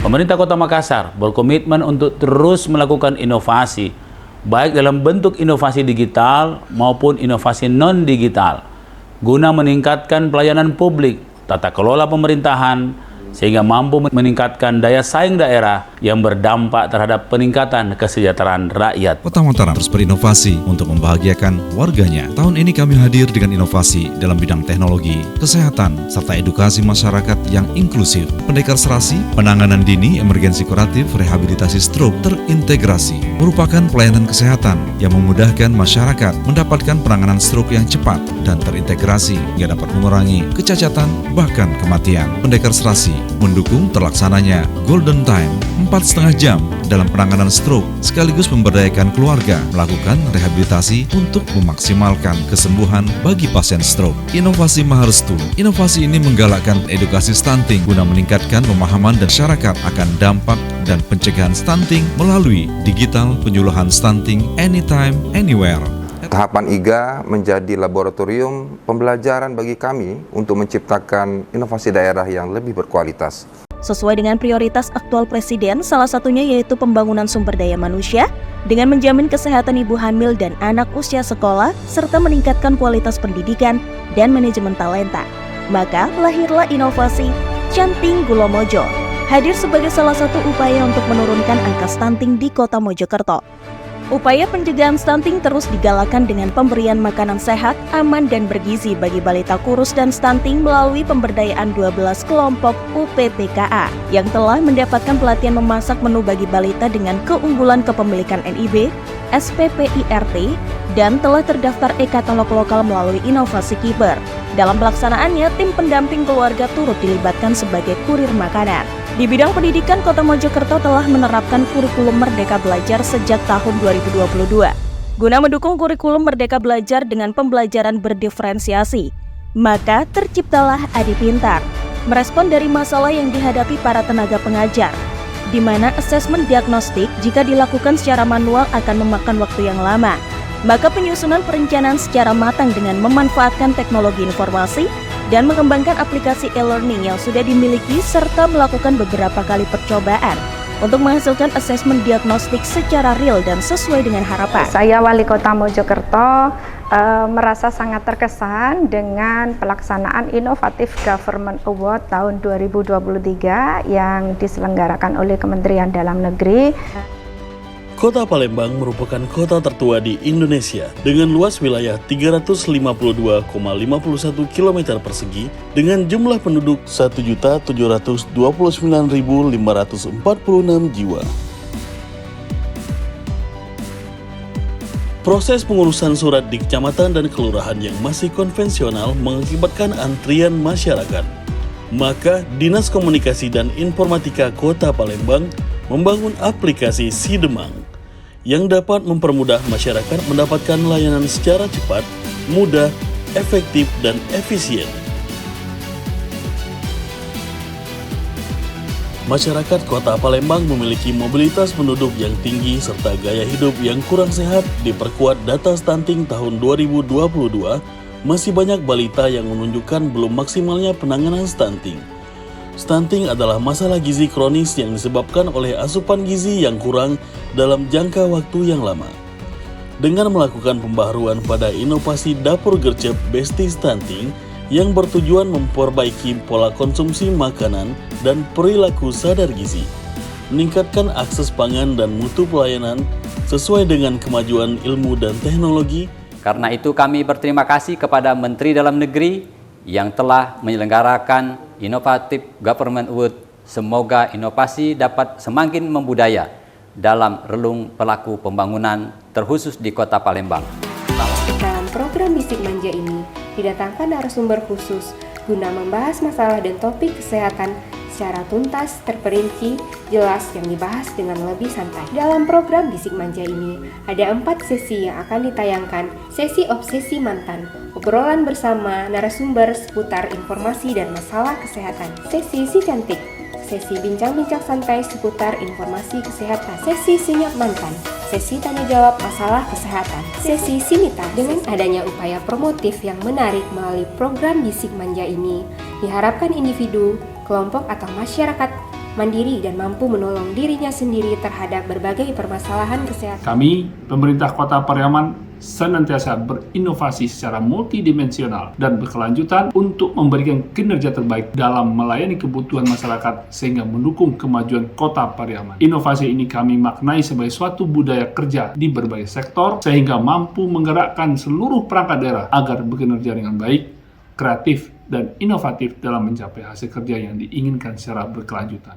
Speaker 14: Pemerintah Kota Makassar berkomitmen untuk terus melakukan inovasi, baik dalam bentuk inovasi digital maupun inovasi non-digital, guna meningkatkan pelayanan publik, tata kelola pemerintahan, sehingga mampu meningkatkan daya saing daerah yang berdampak terhadap peningkatan kesejahteraan rakyat.
Speaker 21: Kota Mataram terus berinovasi untuk membahagiakan warganya. Tahun ini kami hadir dengan inovasi dalam bidang teknologi, kesehatan, serta edukasi masyarakat yang inklusif, pendekarserasi, penanganan dini, emergensi kuratif, rehabilitasi stroke terintegrasi, merupakan pelayanan kesehatan yang memudahkan masyarakat mendapatkan penanganan stroke yang cepat dan terintegrasi hingga dapat mengurangi kecacatan bahkan kematian. Pendekarserasi mendukung terlaksananya Golden Time 4,5 jam dalam penanganan stroke sekaligus memberdayakan keluarga melakukan rehabilitasi untuk memaksimalkan kesembuhan bagi pasien stroke. Inovasi Maharstu. Inovasi ini menggalakkan edukasi stunting guna meningkatkan pemahaman dan masyarakat akan dampak dan pencegahan stunting melalui digital penyuluhan stunting anytime, anywhere.
Speaker 22: Tahapan IGA menjadi laboratorium pembelajaran bagi kami untuk menciptakan inovasi daerah yang lebih berkualitas.
Speaker 23: Sesuai dengan prioritas aktual Presiden, salah satunya yaitu pembangunan sumber daya manusia dengan menjamin kesehatan ibu hamil dan anak usia sekolah serta meningkatkan kualitas pendidikan dan manajemen talenta. Maka lahirlah inovasi Canting Gulomojo, hadir sebagai salah satu upaya untuk menurunkan angka stunting di Kota Mojokerto. Upaya pencegahan stunting terus digalakan dengan pemberian makanan sehat, aman, dan bergizi bagi balita kurus dan stunting melalui pemberdayaan 12 kelompok UPPKA yang telah mendapatkan pelatihan memasak menu bagi balita dengan keunggulan kepemilikan NIB, SPPIRT, dan telah terdaftar e-katalog lokal melalui inovasi Kiber. Dalam pelaksanaannya, tim pendamping keluarga turut dilibatkan sebagai kurir makanan. Di bidang pendidikan, Kota Mojokerto telah menerapkan kurikulum Merdeka Belajar sejak tahun 2022. Guna mendukung kurikulum Merdeka Belajar dengan pembelajaran berdiferensiasi, maka terciptalah Adi Pintar, merespon dari masalah yang dihadapi para tenaga pengajar, di mana asesmen diagnostik jika dilakukan secara manual akan memakan waktu yang lama. Maka penyusunan perencanaan secara matang dengan memanfaatkan teknologi informasi dan mengembangkan aplikasi e-learning yang sudah dimiliki serta melakukan beberapa kali percobaan untuk menghasilkan asesmen diagnostik secara real dan sesuai dengan harapan.
Speaker 3: Saya Wali Kota Mojokerto merasa sangat terkesan dengan pelaksanaan Innovative Government Award tahun 2023 yang diselenggarakan oleh Kementerian Dalam Negeri.
Speaker 8: Kota Palembang merupakan kota tertua di Indonesia dengan luas wilayah 352,51 km persegi dengan jumlah penduduk 1.729.546 jiwa. Proses pengurusan surat di kecamatan dan kelurahan yang masih konvensional mengakibatkan antrian masyarakat. Maka Dinas Komunikasi dan Informatika Kota Palembang membangun aplikasi Sidemang yang dapat mempermudah masyarakat mendapatkan layanan secara cepat, mudah, efektif, dan efisien. Masyarakat Kota Palembang memiliki mobilitas penduduk yang tinggi serta gaya hidup yang kurang sehat. Diperkuat data stunting tahun 2022, masih banyak balita yang menunjukkan belum maksimalnya penanganan stunting. Stunting adalah masalah gizi kronis yang disebabkan oleh asupan gizi yang kurang dalam jangka waktu yang lama. Dengan melakukan pembaharuan pada inovasi dapur gercep Besti Stunting yang bertujuan memperbaiki pola konsumsi makanan dan perilaku sadar gizi, meningkatkan akses pangan dan mutu pelayanan sesuai dengan kemajuan ilmu dan teknologi.
Speaker 9: Karena itu kami berterima kasih kepada Menteri Dalam Negeri yang telah menyelenggarakan Innovative Government Award. Semoga inovasi dapat semakin membudaya dalam relung pelaku pembangunan terkhusus di Kota Palembang.
Speaker 10: Dalam program Bisik Manja ini didatangkan narasumber khusus guna membahas masalah dan topik kesehatan secara tuntas, terperinci, jelas yang dibahas dengan lebih santai. Dalam program Bisik Manja ini ada 4 sesi yang akan ditayangkan. Sesi obsesi mantan, obrolan bersama narasumber seputar informasi dan masalah kesehatan. Sesi si cantik, sesi bincang-bincang santai seputar informasi kesehatan. Sesi senyap mantan, sesi tanya jawab masalah kesehatan. Sesi Sinita. Dengan adanya upaya promotif yang menarik melalui program Bisik Manja ini, diharapkan individu, kelompok atau masyarakat mandiri dan mampu menolong dirinya sendiri terhadap berbagai permasalahan kesehatan.
Speaker 24: Kami, pemerintah Kota Pariaman, senantiasa berinovasi secara multidimensional dan berkelanjutan untuk memberikan kinerja terbaik dalam melayani kebutuhan masyarakat sehingga mendukung kemajuan Kota Pariaman. Inovasi ini kami maknai sebagai suatu budaya kerja di berbagai sektor sehingga mampu menggerakkan seluruh perangkat daerah agar bekerja dengan baik, kreatif, dan inovatif dalam mencapai hasil kerja yang diinginkan secara berkelanjutan.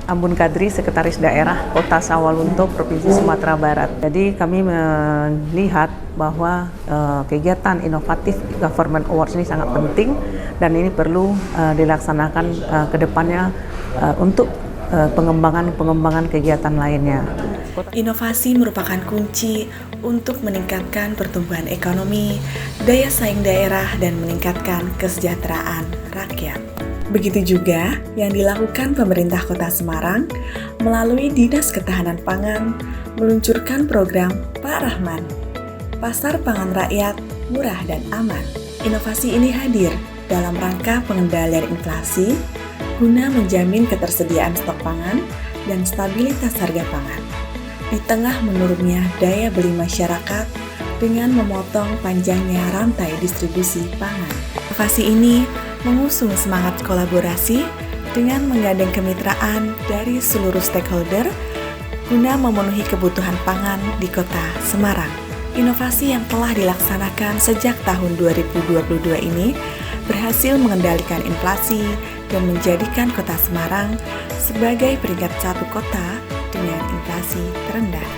Speaker 25: Ambun Kadri, Sekretaris Daerah Kota Sawalunto, Provinsi Sumatera Barat. Jadi kami melihat bahwa kegiatan Innovative Government Awards ini sangat penting dan ini perlu dilaksanakan ke depannya untuk pengembangan kegiatan lainnya.
Speaker 26: Inovasi merupakan kunci untuk meningkatkan pertumbuhan ekonomi, daya saing daerah, dan meningkatkan kesejahteraan rakyat. Begitu juga yang dilakukan pemerintah Kota Semarang melalui Dinas Ketahanan Pangan meluncurkan program Pak Rahman, Pasar Pangan Rakyat Murah dan Aman. Inovasi ini hadir dalam rangka pengendalian inflasi guna menjamin ketersediaan stok pangan dan stabilitas harga pangan. Di tengah menurunnya daya beli masyarakat dengan memotong panjangnya rantai distribusi pangan. Inovasi ini mengusung semangat kolaborasi dengan menggandeng kemitraan dari seluruh stakeholder guna memenuhi kebutuhan pangan di Kota Semarang. Inovasi yang telah dilaksanakan sejak tahun 2022 ini berhasil mengendalikan inflasi dan menjadikan Kota Semarang sebagai peringkat 1 kota dengan inflasi terendah.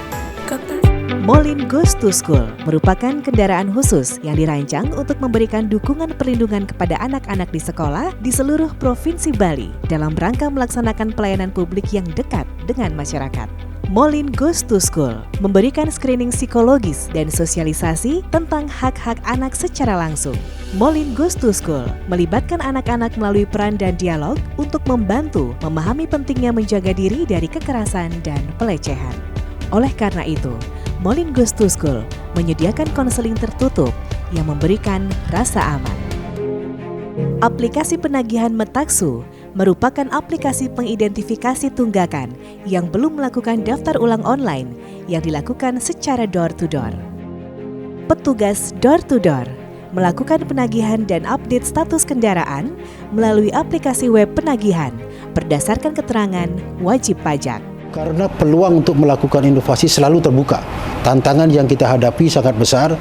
Speaker 2: Molin Goes to School merupakan kendaraan khusus yang dirancang untuk memberikan dukungan perlindungan kepada anak-anak di sekolah di seluruh Provinsi Bali dalam rangka melaksanakan pelayanan publik yang dekat dengan masyarakat. Molin Goes to School memberikan screening psikologis dan sosialisasi tentang hak-hak anak secara langsung. Molin Goes to School melibatkan anak-anak melalui peran dan dialog untuk membantu memahami pentingnya menjaga diri dari kekerasan dan pelecehan. Oleh karena itu, Molin Goes to School menyediakan konseling tertutup yang memberikan rasa aman. Aplikasi penagihan Metaksu merupakan aplikasi pengidentifikasi tunggakan yang belum melakukan daftar ulang online yang dilakukan secara door-to-door. Petugas door-to-door melakukan penagihan dan update status kendaraan melalui aplikasi web penagihan berdasarkan keterangan wajib pajak.
Speaker 4: Karena peluang untuk melakukan inovasi selalu terbuka. Tantangan yang kita hadapi sangat besar.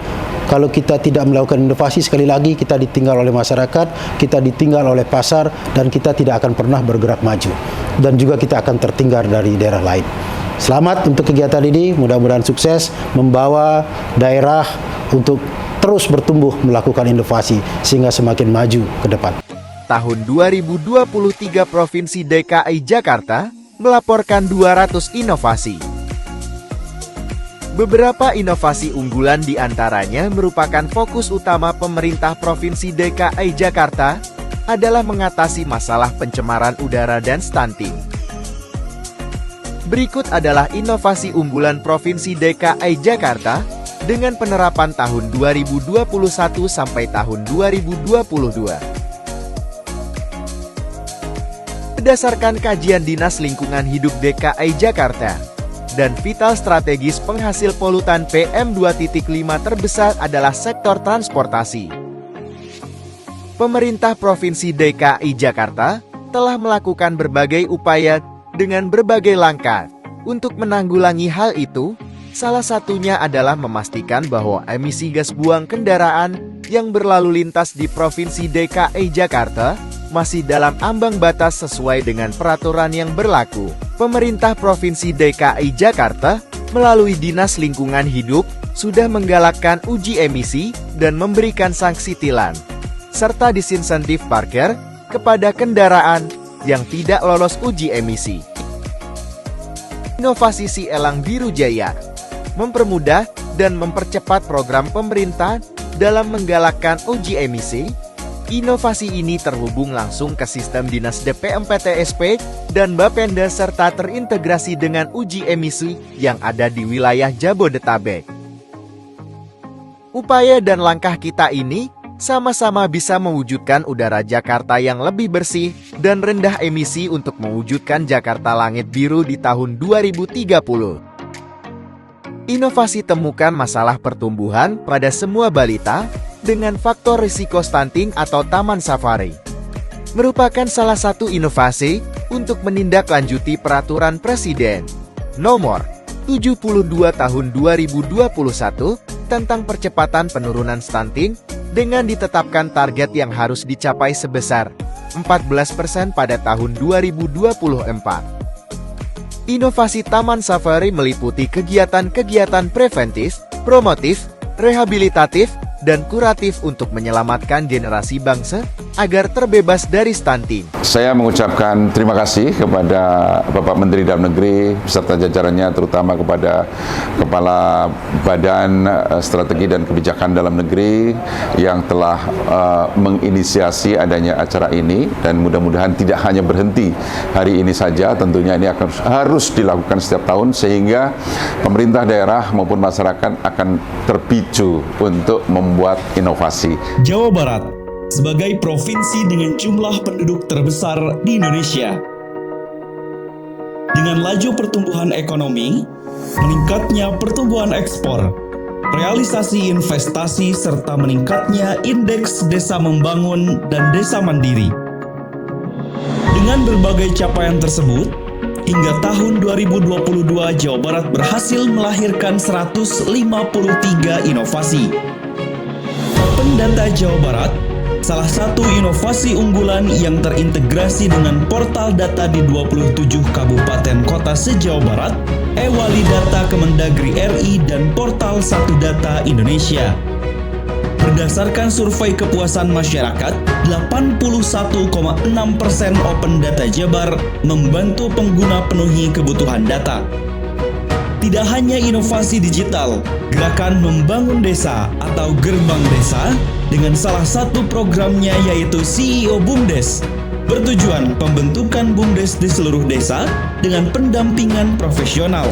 Speaker 4: Kalau kita tidak melakukan inovasi, sekali lagi kita ditinggal oleh masyarakat, kita ditinggal oleh pasar, dan kita tidak akan pernah bergerak maju. Dan juga kita akan tertinggal dari daerah lain. Selamat untuk kegiatan ini, mudah-mudahan sukses membawa daerah untuk terus bertumbuh melakukan inovasi sehingga semakin maju ke depan.
Speaker 11: Tahun 2023 Provinsi DKI Jakarta melaporkan 200 inovasi. Beberapa inovasi unggulan diantaranya merupakan fokus utama pemerintah Provinsi DKI Jakarta adalah mengatasi masalah pencemaran udara dan stunting. Berikut adalah inovasi unggulan Provinsi DKI Jakarta dengan penerapan tahun 2021 sampai tahun 2022. Berdasarkan kajian Dinas Lingkungan Hidup DKI Jakarta dan vital strategis penghasil polutan PM2.5 terbesar adalah sektor transportasi. Pemerintah Provinsi DKI Jakarta telah melakukan berbagai upaya dengan berbagai langkah untuk menanggulangi hal itu. Salah satunya adalah memastikan bahwa emisi gas buang kendaraan yang berlalu lintas di Provinsi DKI Jakarta masih dalam ambang batas sesuai dengan peraturan yang berlaku. Pemerintah Provinsi DKI Jakarta melalui Dinas Lingkungan Hidup sudah menggalakkan uji emisi dan memberikan sanksi tilang, serta disinsentif parkir kepada kendaraan yang tidak lolos uji emisi. Inovasi Si Elang Biru Jaya mempermudah dan mempercepat program pemerintah dalam menggalakkan uji emisi. Inovasi ini terhubung langsung ke sistem Dinas DPMPTSP dan Bapenda serta terintegrasi dengan uji emisi yang ada di wilayah Jabodetabek. Upaya dan langkah kita ini sama-sama bisa mewujudkan udara Jakarta yang lebih bersih dan rendah emisi untuk mewujudkan Jakarta Langit Biru di tahun 2030. Inovasi temukan masalah pertumbuhan pada semua balita dengan faktor risiko stunting atau taman safari. Merupakan salah satu inovasi untuk menindaklanjuti peraturan Presiden Nomor 72 Tahun 2021 tentang percepatan penurunan stunting dengan ditetapkan target yang harus dicapai sebesar 14% pada tahun 2024. Inovasi Taman Safari meliputi kegiatan-kegiatan preventif, promotif, rehabilitatif, dan kuratif untuk menyelamatkan generasi bangsa agar terbebas dari stunting.
Speaker 19: Saya mengucapkan terima kasih kepada Bapak Menteri Dalam Negeri beserta jajarannya, terutama kepada Kepala Badan Strategi dan Kebijakan Dalam Negeri yang telah menginisiasi adanya acara ini, dan mudah-mudahan tidak hanya berhenti hari ini saja. Tentunya ini akan harus dilakukan setiap tahun sehingga pemerintah daerah maupun masyarakat akan terpicu untuk membuat inovasi.
Speaker 12: Jawa Barat sebagai provinsi dengan jumlah penduduk terbesar di Indonesia, dengan dengan laju pertumbuhan ekonomi, meningkatnya pertumbuhan ekspor, realisasi investasi, serta meningkatnya indeks desa membangun dan desa mandiri. Dengan berbagai capaian tersebut, hingga tahun 2022 Jawa Barat berhasil melahirkan 153 inovasi. Open Data Jawa Barat, salah satu inovasi unggulan yang terintegrasi dengan portal data di 27 kabupaten kota se-Jawa Barat, e-Wali Data Kemendagri RI, dan portal Satu Data Indonesia. Berdasarkan survei kepuasan masyarakat, 81,6% Open Data Jabar membantu pengguna penuhi kebutuhan data. Tidak hanya inovasi digital, gerakan membangun desa atau gerbang desa dengan salah satu programnya yaitu CEO BUMDes bertujuan pembentukan BUMDes di seluruh desa dengan pendampingan profesional.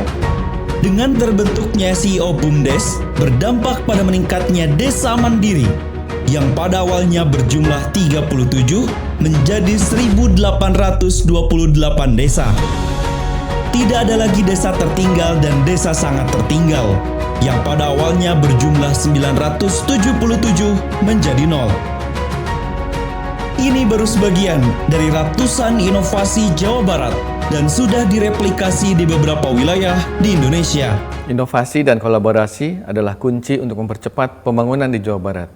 Speaker 12: Dengan terbentuknya CEO BUMDes berdampak pada meningkatnya desa mandiri yang pada awalnya berjumlah 37 menjadi 1.828 desa. Tidak ada lagi desa tertinggal dan desa sangat tertinggal yang pada awalnya berjumlah 977 menjadi 0. Ini baru sebagian dari ratusan inovasi Jawa Barat dan sudah direplikasi di beberapa wilayah di Indonesia.
Speaker 1: Inovasi dan kolaborasi adalah kunci untuk mempercepat pembangunan di Jawa Barat.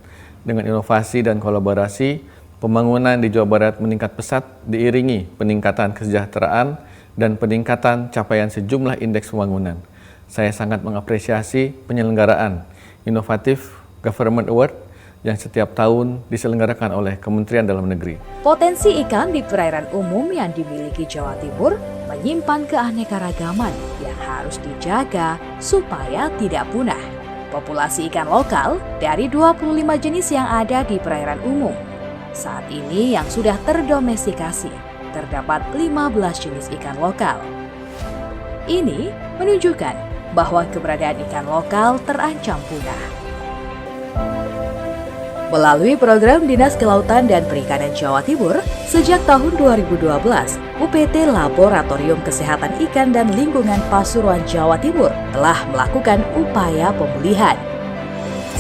Speaker 1: Dengan inovasi dan kolaborasi, pembangunan di Jawa Barat meningkat pesat diiringi peningkatan kesejahteraan dan peningkatan capaian sejumlah indeks pembangunan. Saya sangat mengapresiasi penyelenggaraan Inovatif Government Award yang setiap tahun diselenggarakan oleh Kementerian Dalam Negeri.
Speaker 7: Potensi ikan di perairan umum yang dimiliki Jawa Timur menyimpan keanekaragaman yang harus dijaga supaya tidak punah. Populasi ikan lokal dari 25 jenis yang ada di perairan umum. Saat ini yang sudah terdomestikasi, terdapat 15 jenis ikan lokal. Ini menunjukkan bahwa keberadaan ikan lokal terancam punah. Melalui program Dinas Kelautan dan Perikanan Jawa Timur, sejak tahun 2012, UPT Laboratorium Kesehatan Ikan dan Lingkungan Pasuruan Jawa Timur telah melakukan upaya pemulihan.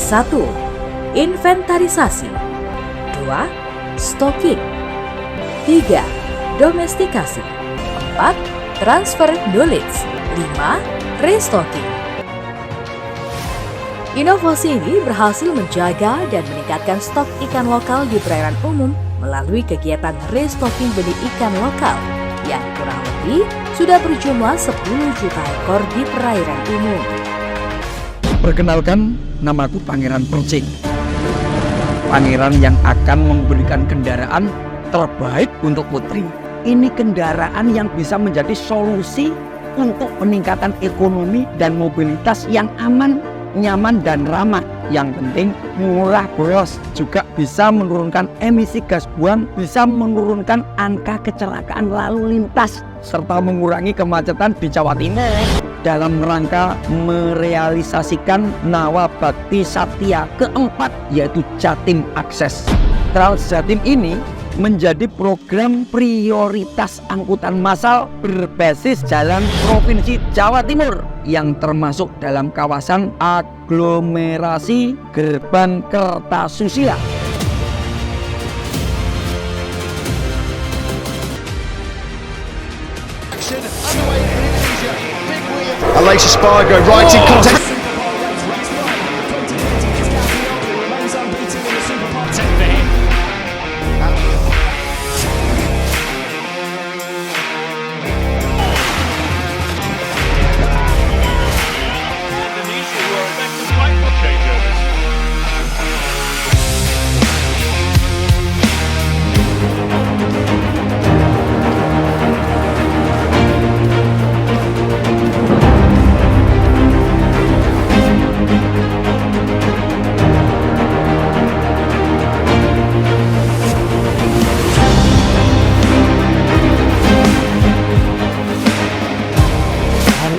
Speaker 7: 1. Inventarisasi. 2. Stocking. 3. Domestikasi. 4. Transfer knowledge. 5. Restocking. Inovasi ini berhasil menjaga dan meningkatkan stok ikan lokal di perairan umum melalui kegiatan restocking benih ikan lokal yang kurang lebih sudah berjumlah 10 juta ekor di perairan umum.
Speaker 13: Perkenalkan, namaku Pangeran Percing. Pangeran yang akan memberikan kendaraan terbaik untuk putri. Ini kendaraan yang bisa menjadi solusi untuk peningkatan ekonomi dan mobilitas yang aman, nyaman dan ramah. Yang penting murah boros, juga bisa menurunkan emisi gas buang, bisa menurunkan angka kecelakaan lalu lintas, serta mengurangi kemacetan di Jawa Timur. Dalam rangka merealisasikan Nawa Bakti Satya keempat, yaitu Jatim Akses. Trans Jatim ini menjadi program prioritas angkutan massal berbasis jalan Provinsi Jawa Timur yang termasuk dalam kawasan aglomerasi Gerbang Kertasusila.
Speaker 15: Alexis Spargo right in contact.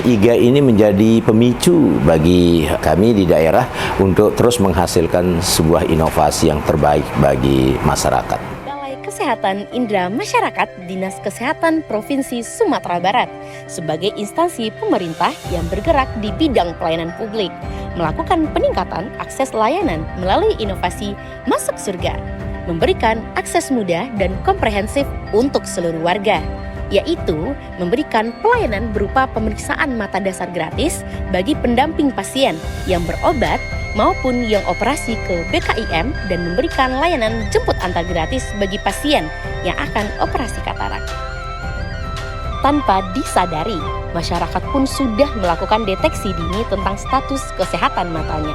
Speaker 16: IGA ini menjadi pemicu bagi kami di daerah untuk terus menghasilkan sebuah inovasi yang terbaik bagi masyarakat.
Speaker 5: Kesehatan Indra Masyarakat Dinas Kesehatan Provinsi Sumatera Barat sebagai instansi pemerintah yang bergerak di bidang pelayanan publik, melakukan peningkatan akses layanan melalui inovasi Masuk Surga, memberikan akses mudah dan komprehensif untuk seluruh warga, yaitu memberikan pelayanan berupa pemeriksaan mata dasar gratis bagi pendamping pasien yang berobat maupun yang operasi ke BKIM dan memberikan layanan jemput antar gratis bagi pasien yang akan operasi katarak. Tanpa disadari, masyarakat pun sudah melakukan deteksi dini tentang status kesehatan matanya.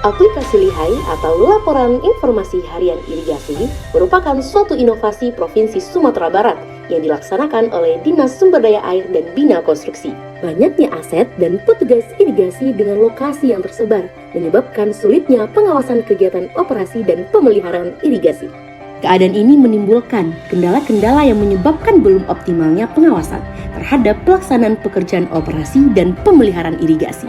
Speaker 5: Aplikasi Lihai atau Laporan Informasi Harian Irigasi merupakan suatu inovasi Provinsi Sumatera Barat yang dilaksanakan oleh Dinas Sumber Daya Air dan Bina Konstruksi. Banyaknya aset dan petugas irigasi dengan lokasi yang tersebar menyebabkan sulitnya pengawasan kegiatan operasi dan pemeliharaan irigasi. Keadaan ini menimbulkan kendala-kendala yang menyebabkan belum optimalnya pengawasan terhadap pelaksanaan pekerjaan operasi dan pemeliharaan irigasi.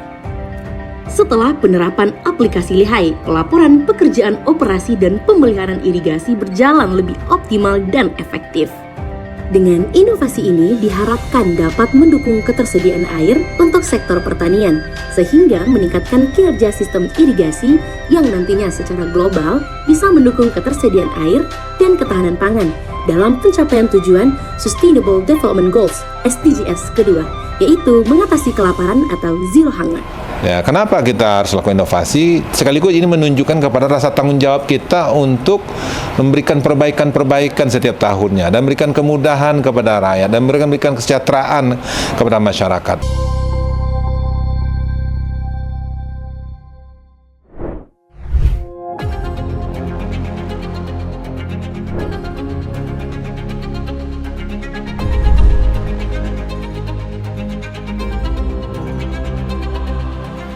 Speaker 5: Setelah penerapan aplikasi Lihai, pelaporan pekerjaan operasi dan pemeliharaan irigasi berjalan lebih optimal dan efektif. Dengan inovasi ini diharapkan dapat mendukung ketersediaan air untuk sektor pertanian, sehingga meningkatkan kinerja sistem irigasi yang nantinya secara global bisa mendukung ketersediaan air dan ketahanan pangan dalam pencapaian tujuan Sustainable Development Goals (SDGs) kedua, yaitu mengatasi kelaparan atau zero hunger.
Speaker 6: Ya, kenapa kita harus lakukan inovasi? Sekaligus ini menunjukkan kepada rasa tanggung jawab kita untuk memberikan perbaikan-perbaikan setiap tahunnya dan memberikan kemudahan kepada rakyat dan memberikan kesejahteraan kepada masyarakat.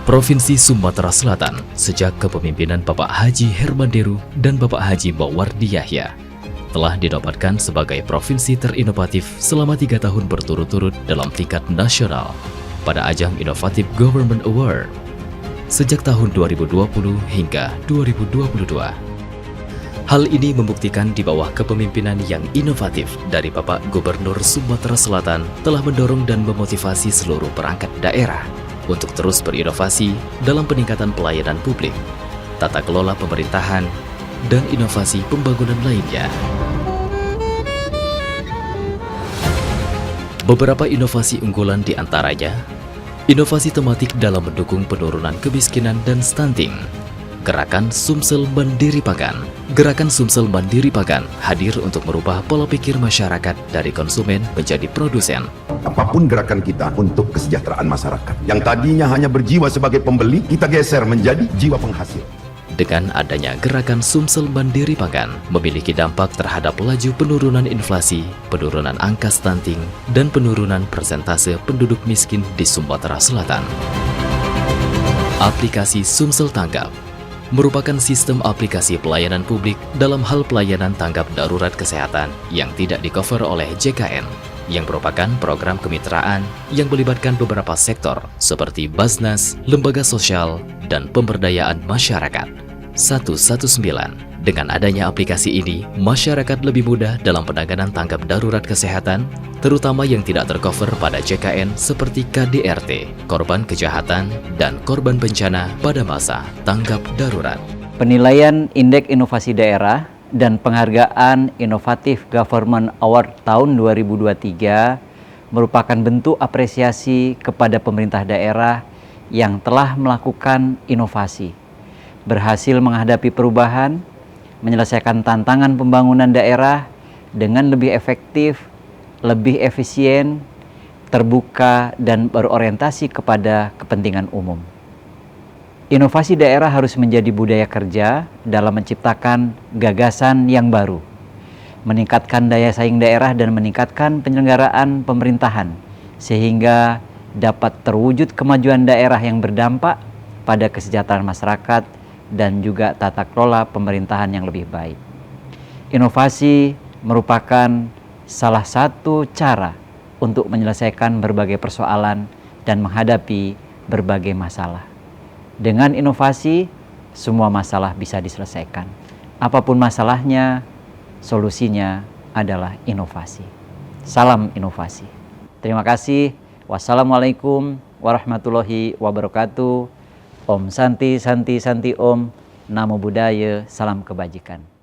Speaker 14: Provinsi Sumatera Selatan sejak kepemimpinan Bapak Haji Hermanderu dan Bapak Haji Mawardi Yahya telah dinobatkan sebagai provinsi terinovatif selama 3 tahun berturut-turut dalam tingkat nasional pada ajang Innovative Government Award sejak tahun 2020 hingga 2022. Hal ini membuktikan di bawah kepemimpinan yang inovatif dari Bapak Gubernur Sumatera Selatan telah mendorong dan memotivasi seluruh perangkat daerah untuk terus berinovasi dalam peningkatan pelayanan publik, tata kelola pemerintahan, dan inovasi pembangunan lainnya. Beberapa inovasi unggulan di antaranya, inovasi tematik dalam mendukung penurunan kemiskinan dan stunting, Gerakan Sumsel Mandiri Pangan. Gerakan Sumsel Mandiri Pangan hadir untuk merubah pola pikir masyarakat dari konsumen menjadi produsen.
Speaker 17: Apapun gerakan kita untuk kesejahteraan masyarakat. Yang tadinya hanya berjiwa sebagai pembeli, kita geser menjadi jiwa penghasil.
Speaker 14: Dengan adanya Gerakan Sumsel Mandiri Pangan, memiliki dampak terhadap laju penurunan inflasi, penurunan angka stunting, dan penurunan persentase penduduk miskin di Sumatera Selatan. Aplikasi Sumsel Tanggap merupakan sistem aplikasi pelayanan publik dalam hal pelayanan tanggap darurat kesehatan yang tidak di-cover oleh JKN, yang merupakan program kemitraan yang melibatkan beberapa sektor seperti Basnas, lembaga sosial, dan pemberdayaan masyarakat. 119. Dengan adanya aplikasi ini, masyarakat lebih mudah dalam penanganan tanggap darurat kesehatan, terutama yang tidak tercover pada JKN seperti KDRT, korban kejahatan, dan korban bencana pada masa tanggap darurat.
Speaker 18: Penilaian Indeks Inovasi Daerah dan penghargaan Innovative Government Award tahun 2023 merupakan bentuk apresiasi kepada pemerintah daerah yang telah melakukan inovasi, berhasil menghadapi perubahan, menyelesaikan tantangan pembangunan daerah dengan lebih efektif, lebih efisien, terbuka, dan berorientasi kepada kepentingan umum. Inovasi daerah harus menjadi budaya kerja dalam menciptakan gagasan yang baru, meningkatkan daya saing daerah dan meningkatkan penyelenggaraan pemerintahan, sehingga dapat terwujud kemajuan daerah yang berdampak pada kesejahteraan masyarakat dan juga tata kelola pemerintahan yang lebih baik. Inovasi merupakan salah satu cara untuk menyelesaikan berbagai persoalan dan menghadapi berbagai masalah. Dengan inovasi, semua masalah bisa diselesaikan. Apapun masalahnya, solusinya adalah inovasi. Salam inovasi. Terima kasih. Wassalamualaikum warahmatullahi wabarakatuh. Om Santi Santi Santi Om. Namo Buddhaya. Salam kebajikan.